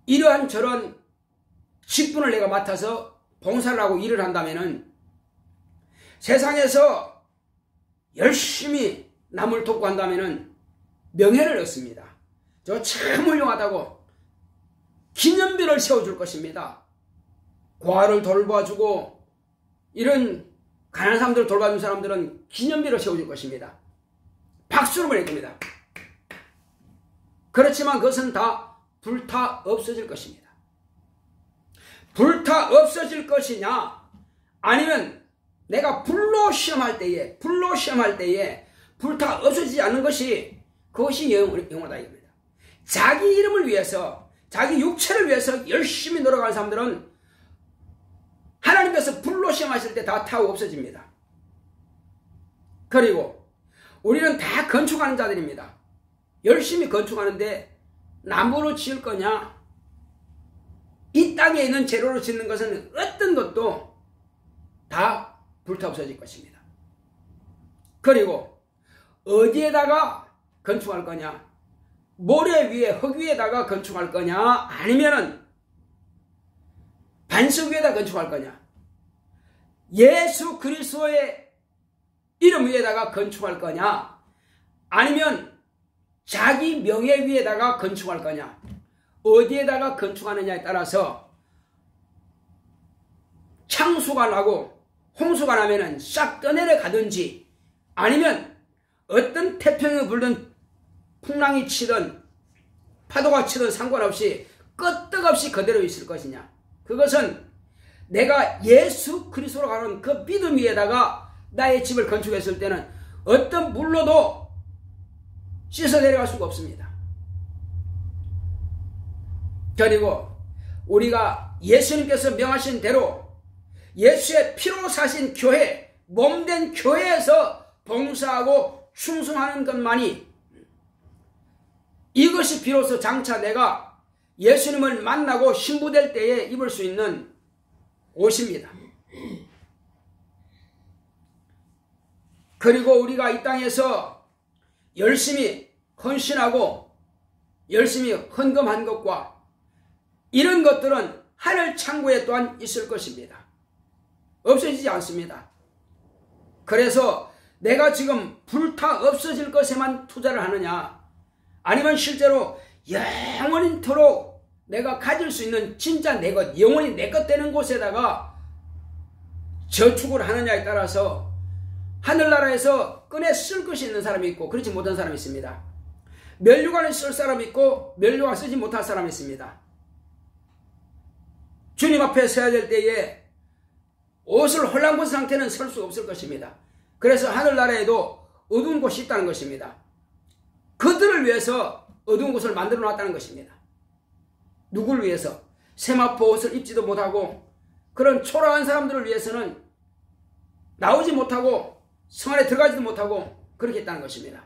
이러한 저런 직분을 내가 맡아서 봉사를 하고 일을 한다면은 세상에서 열심히 남을 돕고 한다면은 명예를 얻습니다. 저 참 훌륭하다고 기념비를 세워줄 것입니다. 고아를 돌봐주고 이런 가난한 사람들을 돌봐준 사람들은 기념비를 세워줄 것입니다. 박수를 보낼 겁니다. 그렇지만 그것은 다 불타 없어질 것입니다. 불타 없어질 것이냐 아니면 내가 불로 시험할 때에 불타 없어지지 않는 것이 그것이 영원하다 이겁니다. 자기 이름을 위해서, 자기 육체를 위해서 열심히 노력하는 사람들은 하나님께서 불로 시험하실 때 다 타고 없어집니다. 그리고 우리는 다 건축하는 자들입니다. 열심히 건축하는데 나무로 지을 거냐? 이 땅에 있는 재료로 짓는 것은 어떤 것도 다 불타 없어질 것입니다. 그리고 어디에다가 건축할 거냐? 모래 위에, 흙 위에다가 건축할 거냐? 아니면은 반석 위에다 건축할 거냐? 예수 그리스도의 이름 위에다가 건축할 거냐? 아니면 자기 명예 위에다가 건축할 거냐? 어디에다가 건축하느냐에 따라서 창수가 나고 홍수가 나면은 싹 떠내려 가든지, 아니면 어떤 태평이 불든 풍랑이 치든 파도가 치든 상관없이 끄떡없이 그대로 있을 것이냐? 그것은 내가 예수 그리스도로 가는 그 믿음 위에다가 나의 집을 건축했을 때는 어떤 물로도 씻어 내려갈 수가 없습니다. 그리고 우리가 예수님께서 명하신 대로 예수의 피로 사신 교회, 몸된 교회에서 봉사하고 충성하는 것만이, 이것이 비로소 장차 내가 예수님을 만나고 신부될 때에 입을 수 있는 옷입니다. 그리고 우리가 이 땅에서 열심히 헌신하고 열심히 헌금한 것과 이런 것들은 하늘 창고에 또한 있을 것입니다. 없어지지 않습니다. 그래서 내가 지금 불타 없어질 것에만 투자를 하느냐, 아니면 실제로 영원히토록 내가 가질 수 있는 진짜 내 것, 영원히 내 것 되는 곳에다가 저축을 하느냐에 따라서 하늘나라에서 꺼내 쓸 것이 있는 사람이 있고 그렇지 못한 사람이 있습니다. 면류관을 쓸 사람이 있고 면류관 쓰지 못할 사람이 있습니다. 주님 앞에 서야 될 때에 옷을 홀랑벗은 상태는 설 수 없을 것입니다. 그래서 하늘나라에도 어두운 곳이 있다는 것입니다. 그들을 위해서 어두운 곳을 만들어 놨다는 것입니다. 누구를 위해서? 세마포 옷을 입지도 못하고 그런 초라한 사람들을 위해서는 나오지 못하고 성 안에 들어가지도 못하고 그렇게 했다는 것입니다.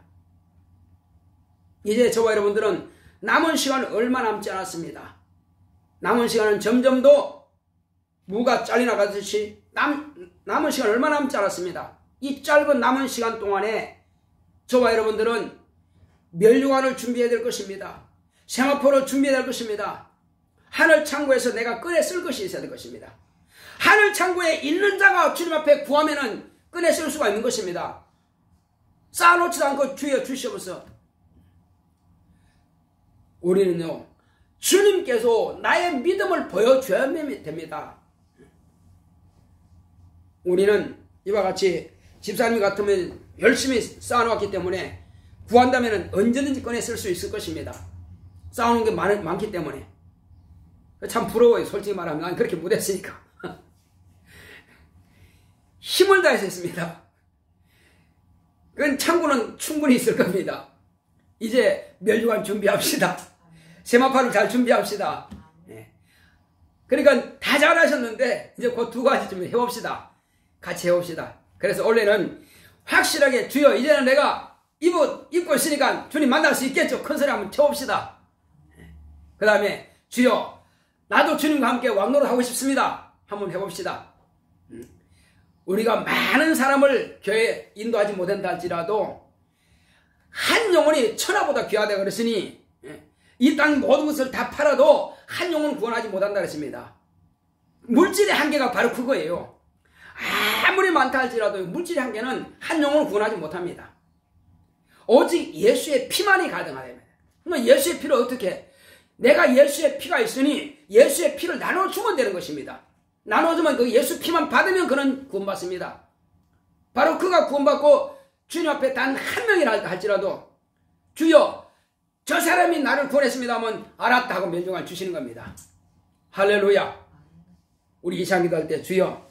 이제 저와 여러분들은 남은 시간 얼마 남지 않았습니다. 남은 시간은 점점 더 무가 잘려나가듯이 남은 시간 얼마 남지 않았습니다. 이 짧은 남은 시간 동안에 저와 여러분들은 면류관을 준비해야 될 것입니다. 세마포를 준비해야 될 것입니다. 하늘 창고에서 내가 꺼내 쓸 것이 있어야 될 것입니다. 하늘 창고에 있는 자가 주님 앞에 구하면은 꺼내 쓸 수가 있는 것입니다. 쌓아놓지도 않고 주여 주시옵소서. 우리는요, 주님께서 나의 믿음을 보여줘야 됩니다. 우리는 이와 같이 집사님 같으면 열심히 쌓아놓았기 때문에 구한다면 언제든지 꺼내 쓸 수 있을 것입니다. 쌓아놓은 게 많기 때문에. 참 부러워요. 솔직히 말하면 난 그렇게 못했으니까. 힘을 다해서 했습니다. 그건 창고는 충분히 있을 겁니다. 이제 면류관 준비합시다. 세마파를 잘 준비합시다. 그러니까 다 잘하셨는데 이제 그 두 가지 좀 해봅시다. 같이 해봅시다. 그래서 원래는 확실하게 주여 이제는 내가 입고 있으니까 주님 만날 수 있겠죠. 큰 소리 한번 쳐봅시다. 그 다음에 주여 나도 주님과 함께 왕노릇 하고 싶습니다. 한번 해봅시다. 우리가 많은 사람을 교회에 인도하지 못한다 할지라도 한 영혼이 천하보다 귀하다 그랬으니 이 땅 모든 것을 다 팔아도 한 영혼 구원하지 못한다 그랬습니다. 물질의 한계가 바로 그거예요. 아무리 많다 할지라도 물질의 한계는 한 영혼을 구원하지 못합니다. 오직 예수의 피만이 가능하답니다. 그러면 예수의 피를 어떻게? 내가 예수의 피가 있으니 예수의 피를 나눠주면 되는 것입니다. 나눠주면 그 예수 피만 받으면 그는 구원받습니다. 바로 그가 구원받고 주님 앞에 단 한 명이라 할지라도 주여 저 사람이 나를 구원했습니다 하면 알았다 하고 면증을 주시는 겁니다. 할렐루야. 우리 이상기도 할 때 주여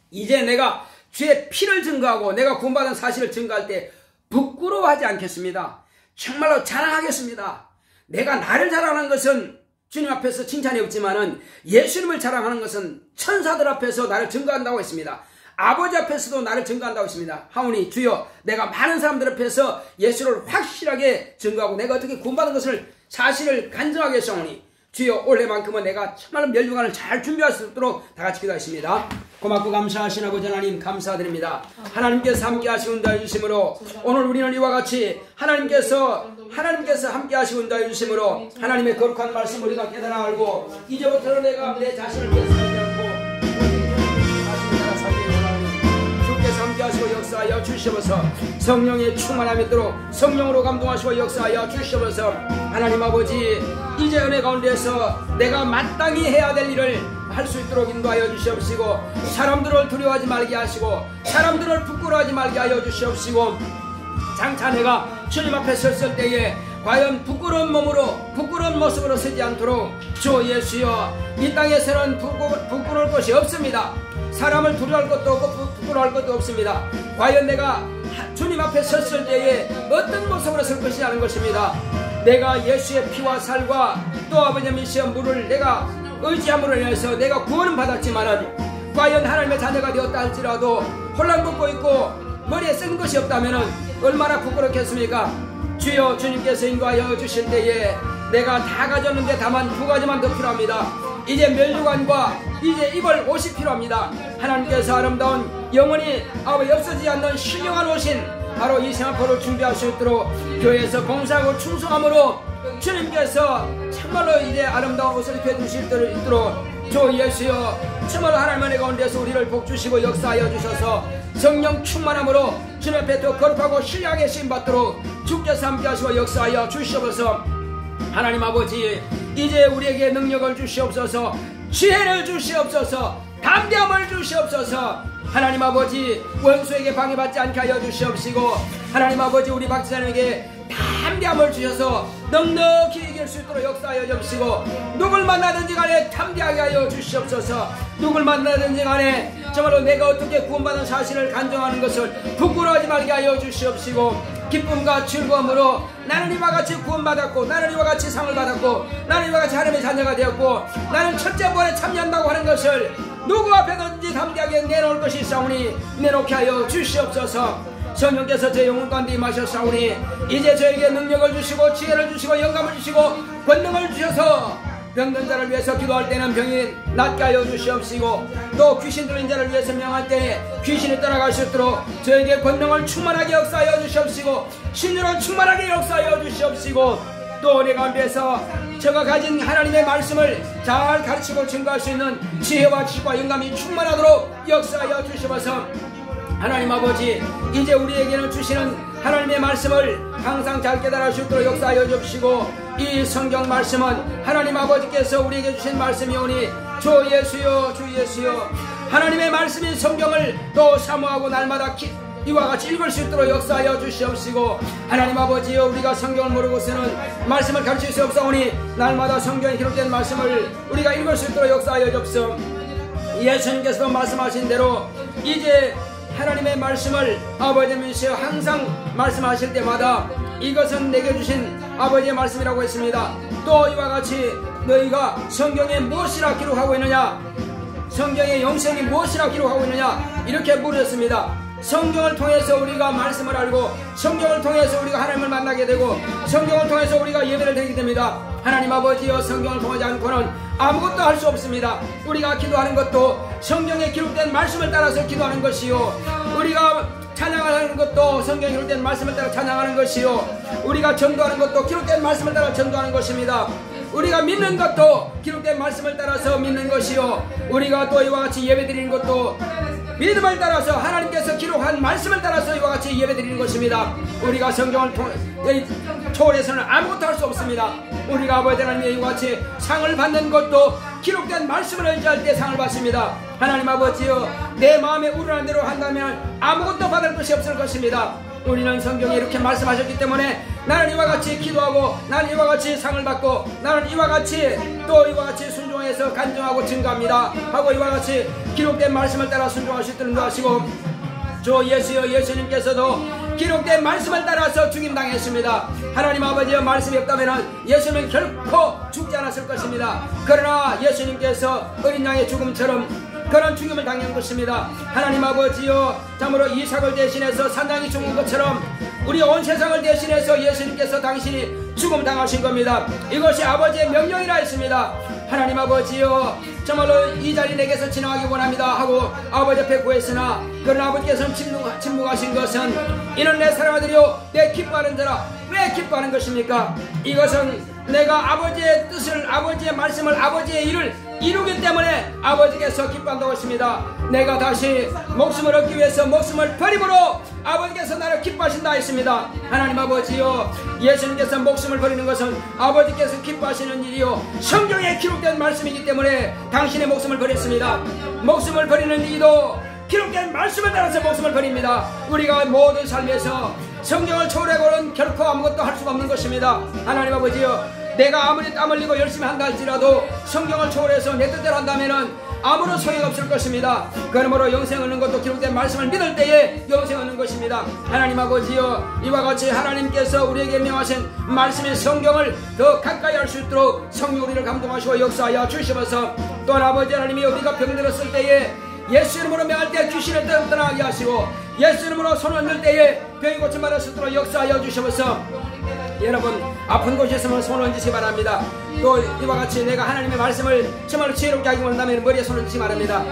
이제 내가 주의 피를 증거하고 내가 구원받은 사실을 증거할 때 부끄러워하지 않겠습니다. 정말로 자랑하겠습니다. 내가 나를 자랑하는 것은 주님 앞에서 칭찬이 없지만은 예수님을 자랑하는 것은 천사들 앞에서 나를 증거한다고 했습니다. 아버지 앞에서도 나를 증거한다고 했습니다. 하오니 주여, 내가 많은 사람들 앞에서 예수를 확실하게 증거하고 내가 어떻게 구원받은 것을 사실을 간증하게 했사오니 주여, 올해만큼은 내가 정말 멸류관을 잘 준비할 수 있도록 다 같이 기도하십니다. 고맙고 감사하신 아버지 하나님 감사드립니다. 하나님께서 함께 하시고 인도해 주심으로 오늘 우리는 이와 같이 하나님께서 함께 하시고 인도해 주심으로 하나님의 거룩한 말씀 우리가 깨달아 알고 이제부터는 내가 내 자신을 계산하지 않고 주께서 함께 하시고 역사하여 주시옵소서. 성령의 충만함이 있도록 성령으로 감동하시고 역사하여 주시옵소서. 하나님 아버지, 이제 은혜 가운데서 내가 마땅히 해야 될 일을 할 수 있도록 인도하여 주시옵시고 사람들을 두려워하지 말게 하시고 사람들을 부끄러워하지 말게 하여 주시옵시고 장차 내가 주님 앞에 섰을 때에 과연 부끄러운 몸으로 부끄러운 모습으로 서지 않도록 주 예수여, 이 땅에서는 부끄러울 것이 없습니다. 사람을 두려워할 것도 없고 부끄러워할 것도 없습니다. 과연 내가 주님 앞에 섰을 때에 어떤 모습으로 설 것이냐는 것입니다. 내가 예수의 피와 살과 또 아버지의 물을 내가 의지함으로 인해서 내가 구원은 받았지만은 과연 하나님의 자녀가 되었다 할지라도 홀랑 벗고 있고 머리에 쓴 것이 없다면 얼마나 부끄럽겠습니까? 주여, 주님께서 인도하여 주실 때에 내가 다 가졌는데 다만 2가지만 더 필요합니다. 이제 멸류관과 이제 입을 옷이 필요합니다. 하나님께서 아름다운 영원히 없어지지 않는 신령한 옷인 바로 이 생활포를 준비할 수 있도록 교회에서 봉사하고 충성함으로 주님께서 참말로 이제 아름다운 옷을 입혀주실 수 있도록 주 예수여, 참말로 하나님의 가운데서 우리를 복주시고 역사하여 주셔서 성령 충만함으로 주님 앞에 더 거룩하고 신령하게 쓰임받도록 주께서 함께하시고 역사하여 주시옵소서. 하나님 아버지, 이제 우리에게 능력을 주시옵소서, 지혜를 주시옵소서, 담대함을 주시옵소서. 하나님 아버지, 원수에게 방해받지 않게 하여 주시옵시고 하나님 아버지, 우리 박지사님에게 담대함을 주셔서 넉넉히 이길 수 있도록 역사하여 주시고 누굴 만나든지 간에 담대하게 하여 주시옵소서. 누굴 만나든지 간에 정말로 내가 어떻게 구원받은 사실을 간증하는 것을 부끄러워하지 말게 하여 주시옵시고 기쁨과 즐거움으로 나는 이와 같이 구원받았고 나는 이와 같이 상을 받았고 나는 이와 같이 하나님의 자녀가 되었고 나는 첫째 번에 참여한다고 하는 것을 누구 앞에든지 담대하게 내놓을 것이 있사오니 내놓게 하여 주시옵소서. 성령께서 제 영혼 가운데 임하셨사오니 이제 저에게 능력을 주시고 지혜를 주시고 영감을 주시고 권능을 주셔서 병든 자를 위해서 기도할 때는 병이 낫게 하여 주시옵시고 또 귀신 들린 자를 위해서 명할 때에 귀신이 떠나갈 수 있도록 저에게 권능을 충만하게 역사하여 주시옵시고 신유를 충만하게 역사하여 주시옵시고 또 내 가운데서 제가 가진 하나님의 말씀을 잘 가르치고 증거할 수 있는 지혜와 지식과 영감이 충만하도록 역사하여 주시옵소서. 하나님 아버지, 이제 우리에게는 주시는 하나님의 말씀을 항상 잘 깨달을 수 있도록 역사하여 주시고 이 성경 말씀은 하나님 아버지께서 우리에게 주신 말씀이오니 주 예수여, 주 예수여, 하나님의 말씀인 성경을 또 사모하고 날마다 이와 같이 읽을 수 있도록 역사하여 주시옵시고 하나님 아버지여, 우리가 성경을 모르고서는 말씀을 가르칠 수 없사오니 날마다 성경에 기록된 말씀을 우리가 읽을 수 있도록 역사하여 주옵소서. 예수님께서도 말씀하신 대로 이제 하나님의 말씀을 아버지께서 항상 말씀하실 때마다 이것은 내게 주신 아버지의 말씀이라고 했습니다. 또 이와 같이 너희가 성경에 무엇이라 기록하고 있느냐, 성경의 영성이 무엇이라 기록하고 있느냐 이렇게 물으셨습니다. 성경을 통해서 우리가 말씀을 알고 성경을 통해서 우리가 하나님을 만나게 되고 성경을 통해서 우리가 예배를 드리게 됩니다. 하나님 아버지여, 성경을 통하지 않고는 아무것도 할 수 없습니다. 우리가 기도하는 것도 성경에 기록된 말씀을 따라서 기도하는 것이요, 우리가 찬양하는 것도 성경에 기록된 말씀을 따라 찬양하는 것이요, 우리가 전도하는 것도 기록된 말씀을 따라 전도하는 것입니다. 우리가 믿는 것도 기록된 말씀을 따라서 믿는 것이요, 우리가 또 이와 같이 예배드리는 것도 믿음을 따라서 하나님께서 기록한 말씀을 따라서 이와 같이 예배드리는 것입니다. 우리가 성경을 초월해서는 아무것도 할 수 없습니다. 우리가 아버지 하나님의 이와 같이 상을 받는 것도 기록된 말씀을 의지할 때 상을 받습니다. 하나님 아버지여, 내 마음에 우러난 대로 한다면 아무것도 받을 것이 없을 것입니다. 우리는 성경에 이렇게 말씀하셨기 때문에 나는 이와 같이 기도하고 나는 이와 같이 상을 받고 나는 이와 같이 또 이와 같이 순종해서 간증하고 증거합니다 하고 이와 같이 기록된 말씀을 따라 순종할 수 있도록 인도하시고 주 예수여, 예수님께서도 기록된 말씀을 따라서 죽임당했습니다. 하나님 아버지의 말씀이 없다면 예수님은 결코 죽지 않았을 것입니다. 그러나 예수님께서 어린 양의 죽음처럼 그런 죽임을 당한 것입니다. 하나님 아버지여, 참으로 이삭을 대신해서 산당이 죽은 것처럼 우리 온 세상을 대신해서 예수님께서 당신이 죽음 당하신 겁니다. 이것이 아버지의 명령이라 했습니다. 하나님 아버지여, 정말로 이 자리 내게서 지나가기 원합니다 하고 아버지 앞에 구했으나 그러나 아버지께서는 침묵하신 것은 이는 내 사랑아들이요 내 기뻐하는 자라. 왜 기뻐하는 것입니까? 이것은 내가 아버지의 뜻을, 아버지의 말씀을, 아버지의 일을 이루기 때문에 아버지께서 기뻐한다고 했습니다. 내가 다시 목숨을 얻기 위해서 목숨을 버림으로 아버지께서 나를 기뻐하신다 했습니다. 하나님 아버지요, 예수님께서 목숨을 버리는 것은 아버지께서 기뻐하시는 일이요 성경에 기록된 말씀이기 때문에 당신의 목숨을 버렸습니다. 목숨을 버리는 이도 기록된 말씀을 따라서 목숨을 버립니다. 우리가 모든 삶에서 성경을 초월하고는 결코 아무것도 할 수가 없는 것입니다. 하나님 아버지요, 내가 아무리 땀 흘리고 열심히 한다 할지라도 성경을 초월해서 내 뜻대로 한다면 아무런 소용없을 것입니다. 그러므로 영생 얻는 것도 기록된 말씀을 믿을 때에 영생 얻는 것입니다. 하나님 아버지여, 이와 같이 하나님께서 우리에게 명하신 말씀의 성경을 더 가까이 할 수 있도록 성령 우리를 감동하시고 역사하여 주시면서, 또한 아버지 하나님이 우리가 병들었을 때에 예수 이름으로 명할 때 귀신을 떠나게 하시고 예수 이름으로 손을 들 때에 병이 고침받을 수 있도록 역사하여 주시면서, 여러분 아픈 곳에 있으면 손을 얹으시기 바랍니다. 또 이와 같이 내가 하나님의 말씀을 정말 지혜롭게 하기 원한다면 머리에 손을 얹으시기 바랍니다.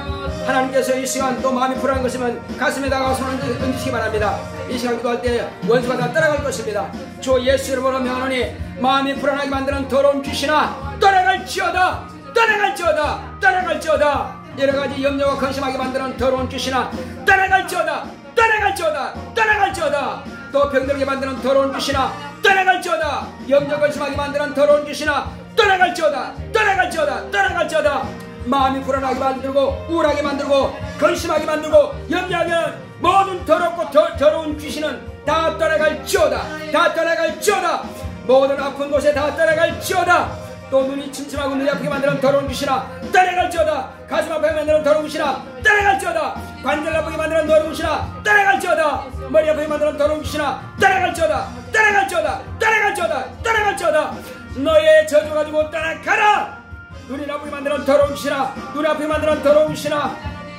하나님께서 이 시간 또 마음이 불안한 것이면 가슴에다가 손을 얹으시기 바랍니다. 이 시간 기도할 때 원수가 다 떠나갈 것입니다. 주 예수 이름으로 명하노니 마음이 불안하게 만드는 더러운 귀신아 떠나갈지어다, 떠나갈지어다, 떠나갈지어다. 여러가지 염려와 근심하게 만드는 더러운 귀신아 떠나갈지어다, 떠나갈지어다, 떠나갈지어다. 또 병들게 만드는 더러운 귀신아 떠나갈지어다. 염려 근심하게 만드는 더러운 귀신아 떠나갈지어다, 떠나갈지어다, 떠나갈지어다. 마음이 불안하게 만들고 우울하게 만들고 근심하게 만들고 염려하면 모든 더럽고 더러운 귀신은 다 떠나갈지어다, 다 떠나갈지어다. 모든 아픈 곳에 다 떠나갈지어다. 또 눈이 침침하고 눈이 아프게 만드는 더러운 귀신아 떠나갈지어다. 가슴 아프게 만드는 더러운 귀신아 떠나갈지어다. 관절 아프게 만드는 더러운 귀신아 떠나갈지어다. 머리 아프게 만드는 더러운 귀신아 떠나갈지어다, 떠나갈지어다, 떠나갈지어다, 떠나갈지어다. 너의 저주 가지고 떠나가라. 눈이 아프게 만드는 더러운 귀신아, 눈이 아프게 만드는 더러운 귀신아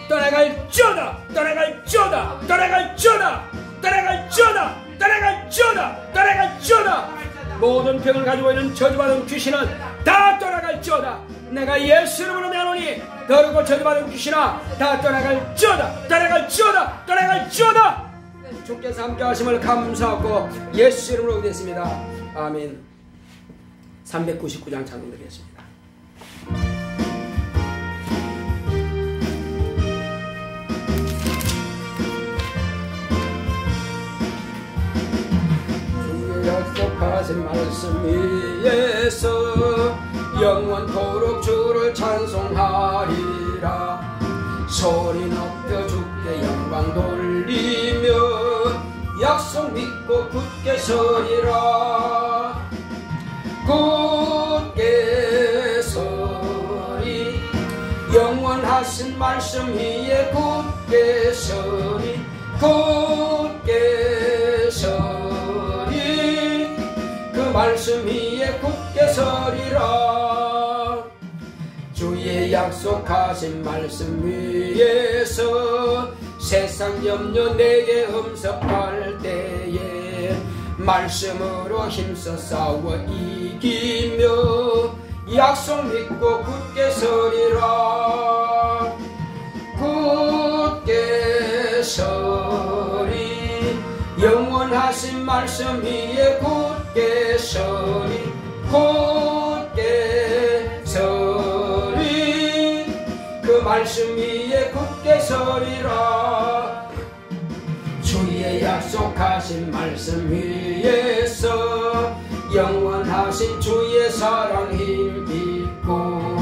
떠나갈지어다, 떠나갈지어다, 떠나갈지어다, 떠나갈지어다, 떠나갈지어다, 떠나갈지어다. 모든 병을 가지고 있는 저주받은 귀신은 다 떠나갈지어다. 내가 예수 이름으로 명하노니 더럽고 저주받은 귀신아 다 떠나갈지어다, 떠나갈지어다, 떠나갈지어다. 주께서 함께 하심을 감사하고 예수 이름으로 기도했습니다. 아멘. 399장 찬송드리겠습니다. 약속하신 말씀 위에서 영원토록 주를 찬송하리라. 소리 높여 주께 영광 돌리며 약속 믿고 굳게 서리라. 굳게 서리. 영원하신 말씀 위에 굳게 서리. 굳게 서리. 그 말씀 위에 굳게 서리라. 주의 약속하신 말씀 위에서 세상 염려 내게 흠섭할 때에 말씀으로 힘써 싸워 이기며 약속 믿고 굳게 서리라. 굳게 서리. 영원하신 말씀 위에 굳게 서리. 굳게 서리. 그 말씀 위에 굳게 서리라. 주의 약속하신 말씀 위에서 영원하신 주의 사랑 힘입고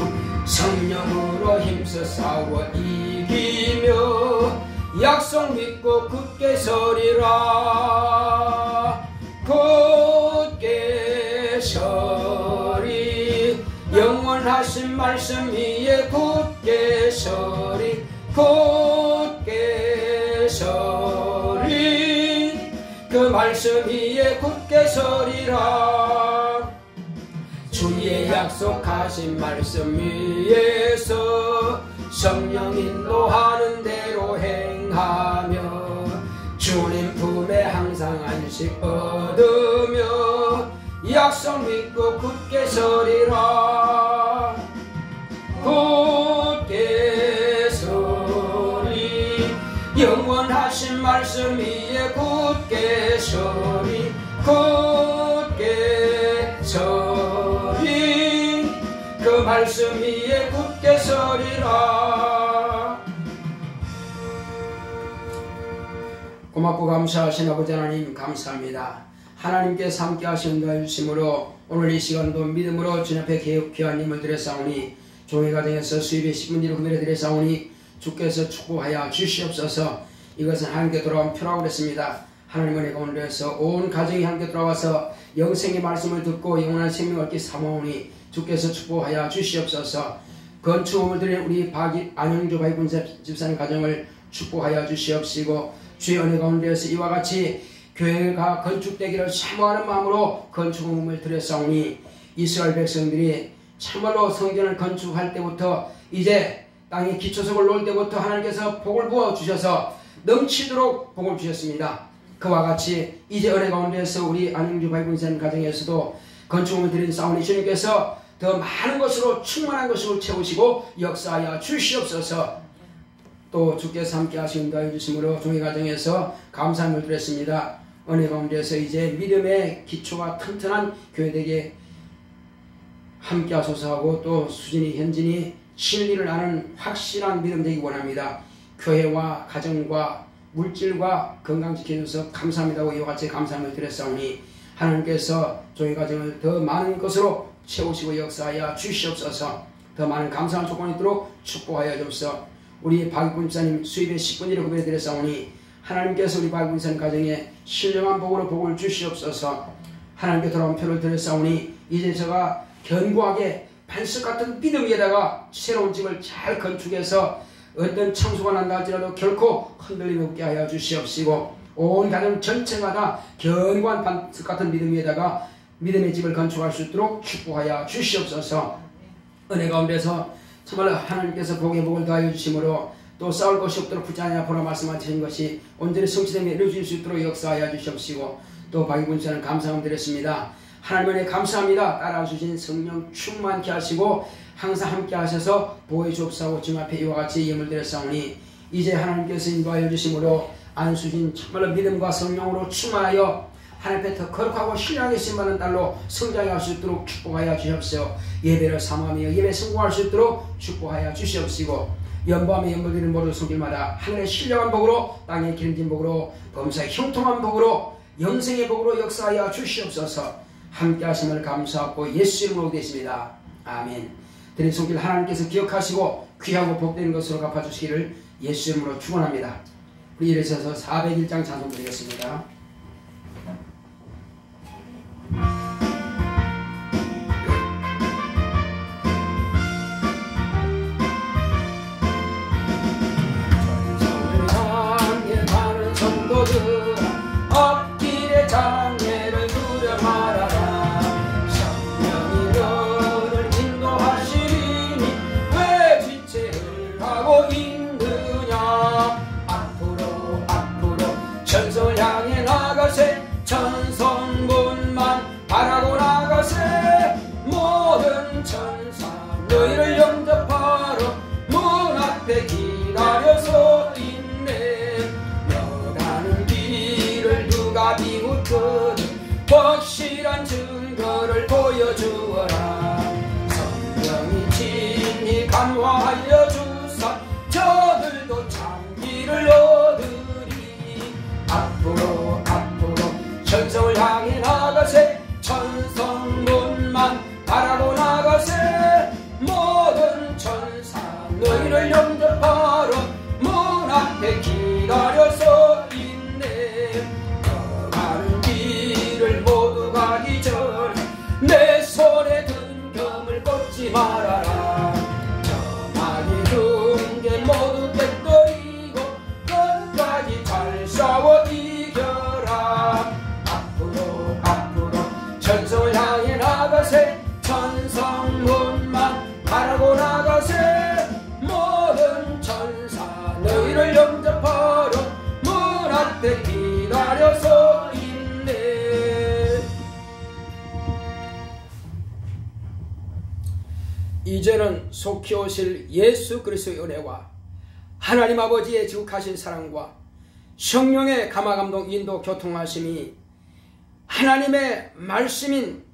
성령으로 힘써 싸워 이기며 약속 믿고 굳게 서리라. 굳게 서리. 영원하신 말씀 위에 굳게 서리. 굳게 서리. 그 말씀 위에 굳게 서리라. 주의 약속하신 말씀 위에서 성령 인도하는 대로 행하며 주님 품에 항상 안식 얻으며 약속 믿고 굳게 서리라. 굳게 서리 영원하신 말씀 위에 굳게 서리. 굳게 서리 그 말씀 위에 굳게 서리라. 고맙고 감사하신 아버지 하나님 감사합니다. 하나님께서 함께 하신 다 주심으로 오늘 이 시간도 믿음으로 주님 앞에 귀한 힘을 드렸사오니 종의 가정에서 수입의 10분지를 구별해 드렸사오니 주께서 축복하여 주시옵소서. 이것은 하나님께 돌아온 표라고 그랬습니다. 하나님 은혜 가운데서 온 가정이 함께 돌아와서 영생의 말씀을 듣고 영원한 생명을 얻기 사모하오니 주께서 축복하여 주시옵소서. 건축을 드린 우리 안영주 바이군사 집사님 가정을 축복하여 주시옵시고 주의 은혜 가운데서 이와 같이 교회가 건축되기를 사모하는 마음으로 건축을 드렸사오니 이스라엘 백성들이 참말로 성전을 건축할 때부터 이제 땅에 기초석을 놓을 때부터 하나님께서 복을 부어주셔서 넘치도록 복을 주셨습니다. 그와 같이 이제 은혜 가운데서 우리 안영주 바이군사 가정에서도 건축을 드린 사오니 주님께서 더 많은 것으로 충만한 것으로 채우시고 역사하여 주시옵소서. 또 주께서 함께 하신다 해주심으로 종의 가정에서 감사함을 드렸습니다. 은혜 가운데서 이제 믿음의 기초가 튼튼한 교회되게 함께 하소서 하고 또 수진이 현진이 진리를 아는 확실한 믿음 되기 원합니다. 교회와 가정과 물질과 건강 지켜주셔서 감사합니다고 이와 같이 감사함을 드렸사오니 하나님께서 종의 가정을 더 많은 것으로 채우시고 역사하여 주시옵소서. 더 많은 감사한 조건이 있도록 축복하여 주옵소서. 우리 박군사님 수입의 10분지를 구별해 드렸사오니 하나님께서 우리 박군사님 가정에 신령한 복으로 복을 주시옵소서. 하나님께 돌아온 표를 드렸사오니 이제 제가 견고하게 반석 같은 믿음 위에다가 새로운 집을 잘 건축해서 어떤 청소가 난다 할지라도 결코 흔들림 없게 하여 주시옵시고 온 가정 전체가 다 견고한 반석 같은 믿음 위에다가 믿음의 집을 건축할 수 있도록 축복하여 주시옵소서. 은혜 가운데서 정말 하나님께서 복의 복을 더하여 주심으로 또 싸울 것이 없도록 붙잡지 보라 말씀하신 것이 온전히 성취되며 이루어질 수 있도록 역사하여 주시옵시고 또 박이군사는 감사함 드렸습니다. 하나님의 감사합니다. 따라주신 성령 충만케 하시고 항상 함께 하셔서 보호해 주옵사고 주님 앞에 이와 같이 예물 드렸사오니 이제 하나님께서 인도하여 주심으로 안수진 정말로 믿음과 성령으로 충만하여 하나님 앞에 더 거룩하고 신뢰하게 쓰임받는 딸로 성장할 수 있도록 축복하여 주시옵시고 예배를 사모하며 예배 성공할 수 있도록 축복하여 주시옵시고 연보하며 연보드리는 모든 손길마다 하늘의 신령한 복으로 땅의 기름진 복으로 범사의 형통한 복으로 영생의 복으로 역사하여 주시옵소서. 함께 하심을 감사하고 예수 이름으로 되십니다. 아멘. 드린 손길 하나님께서 기억하시고 귀하고 복된 것으로 갚아주시기를 예수 이름으로 축원합니다. 우리 이래서 401장 찬송 드리겠습니다. 전성을 가는 성도들 앞길의 장애를 두려 말아라. 성령이 너를 인도하시니 왜 지체를 하고 있느냐. 앞으로 전성을 향해 나가세. 천성문만 바라고 나가세. 모든 천사 너희를 영접하러 문 앞에 기다려서 있네. 너가는 길을 누가 비웃거든 확실한 증거를 보여주어라. 성령이 친히 감화하여 주사 저들도 장기를 얻으리. 앞으로 천성을 향해 나가세. 천성문만 바라고 나가세. 모든 천사 너희를 영접하러 문 앞에 기다려서 있네. 가는 길을 모두 가기 전에 내 손에 든 검을 꺾지 말아라. 저만이 든 게 모두 깨뜨리고 끝까지 잘 싸워 이겨라. 이제는 속히 오실 예수 그리스도의 은혜와 하나님 아버지의 지극하신 사랑과 성령의 감화감동 인도 교통하심이 하나님의 말씀인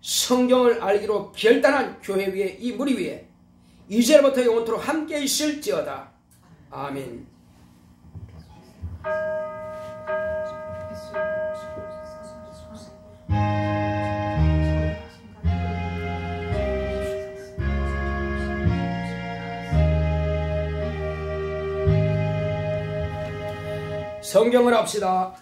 성경을 알기로 결단한 교회 위에 이 무리 위에 이제부터 영원토록 함께 있을지어다. 아멘. 성경을 합시다.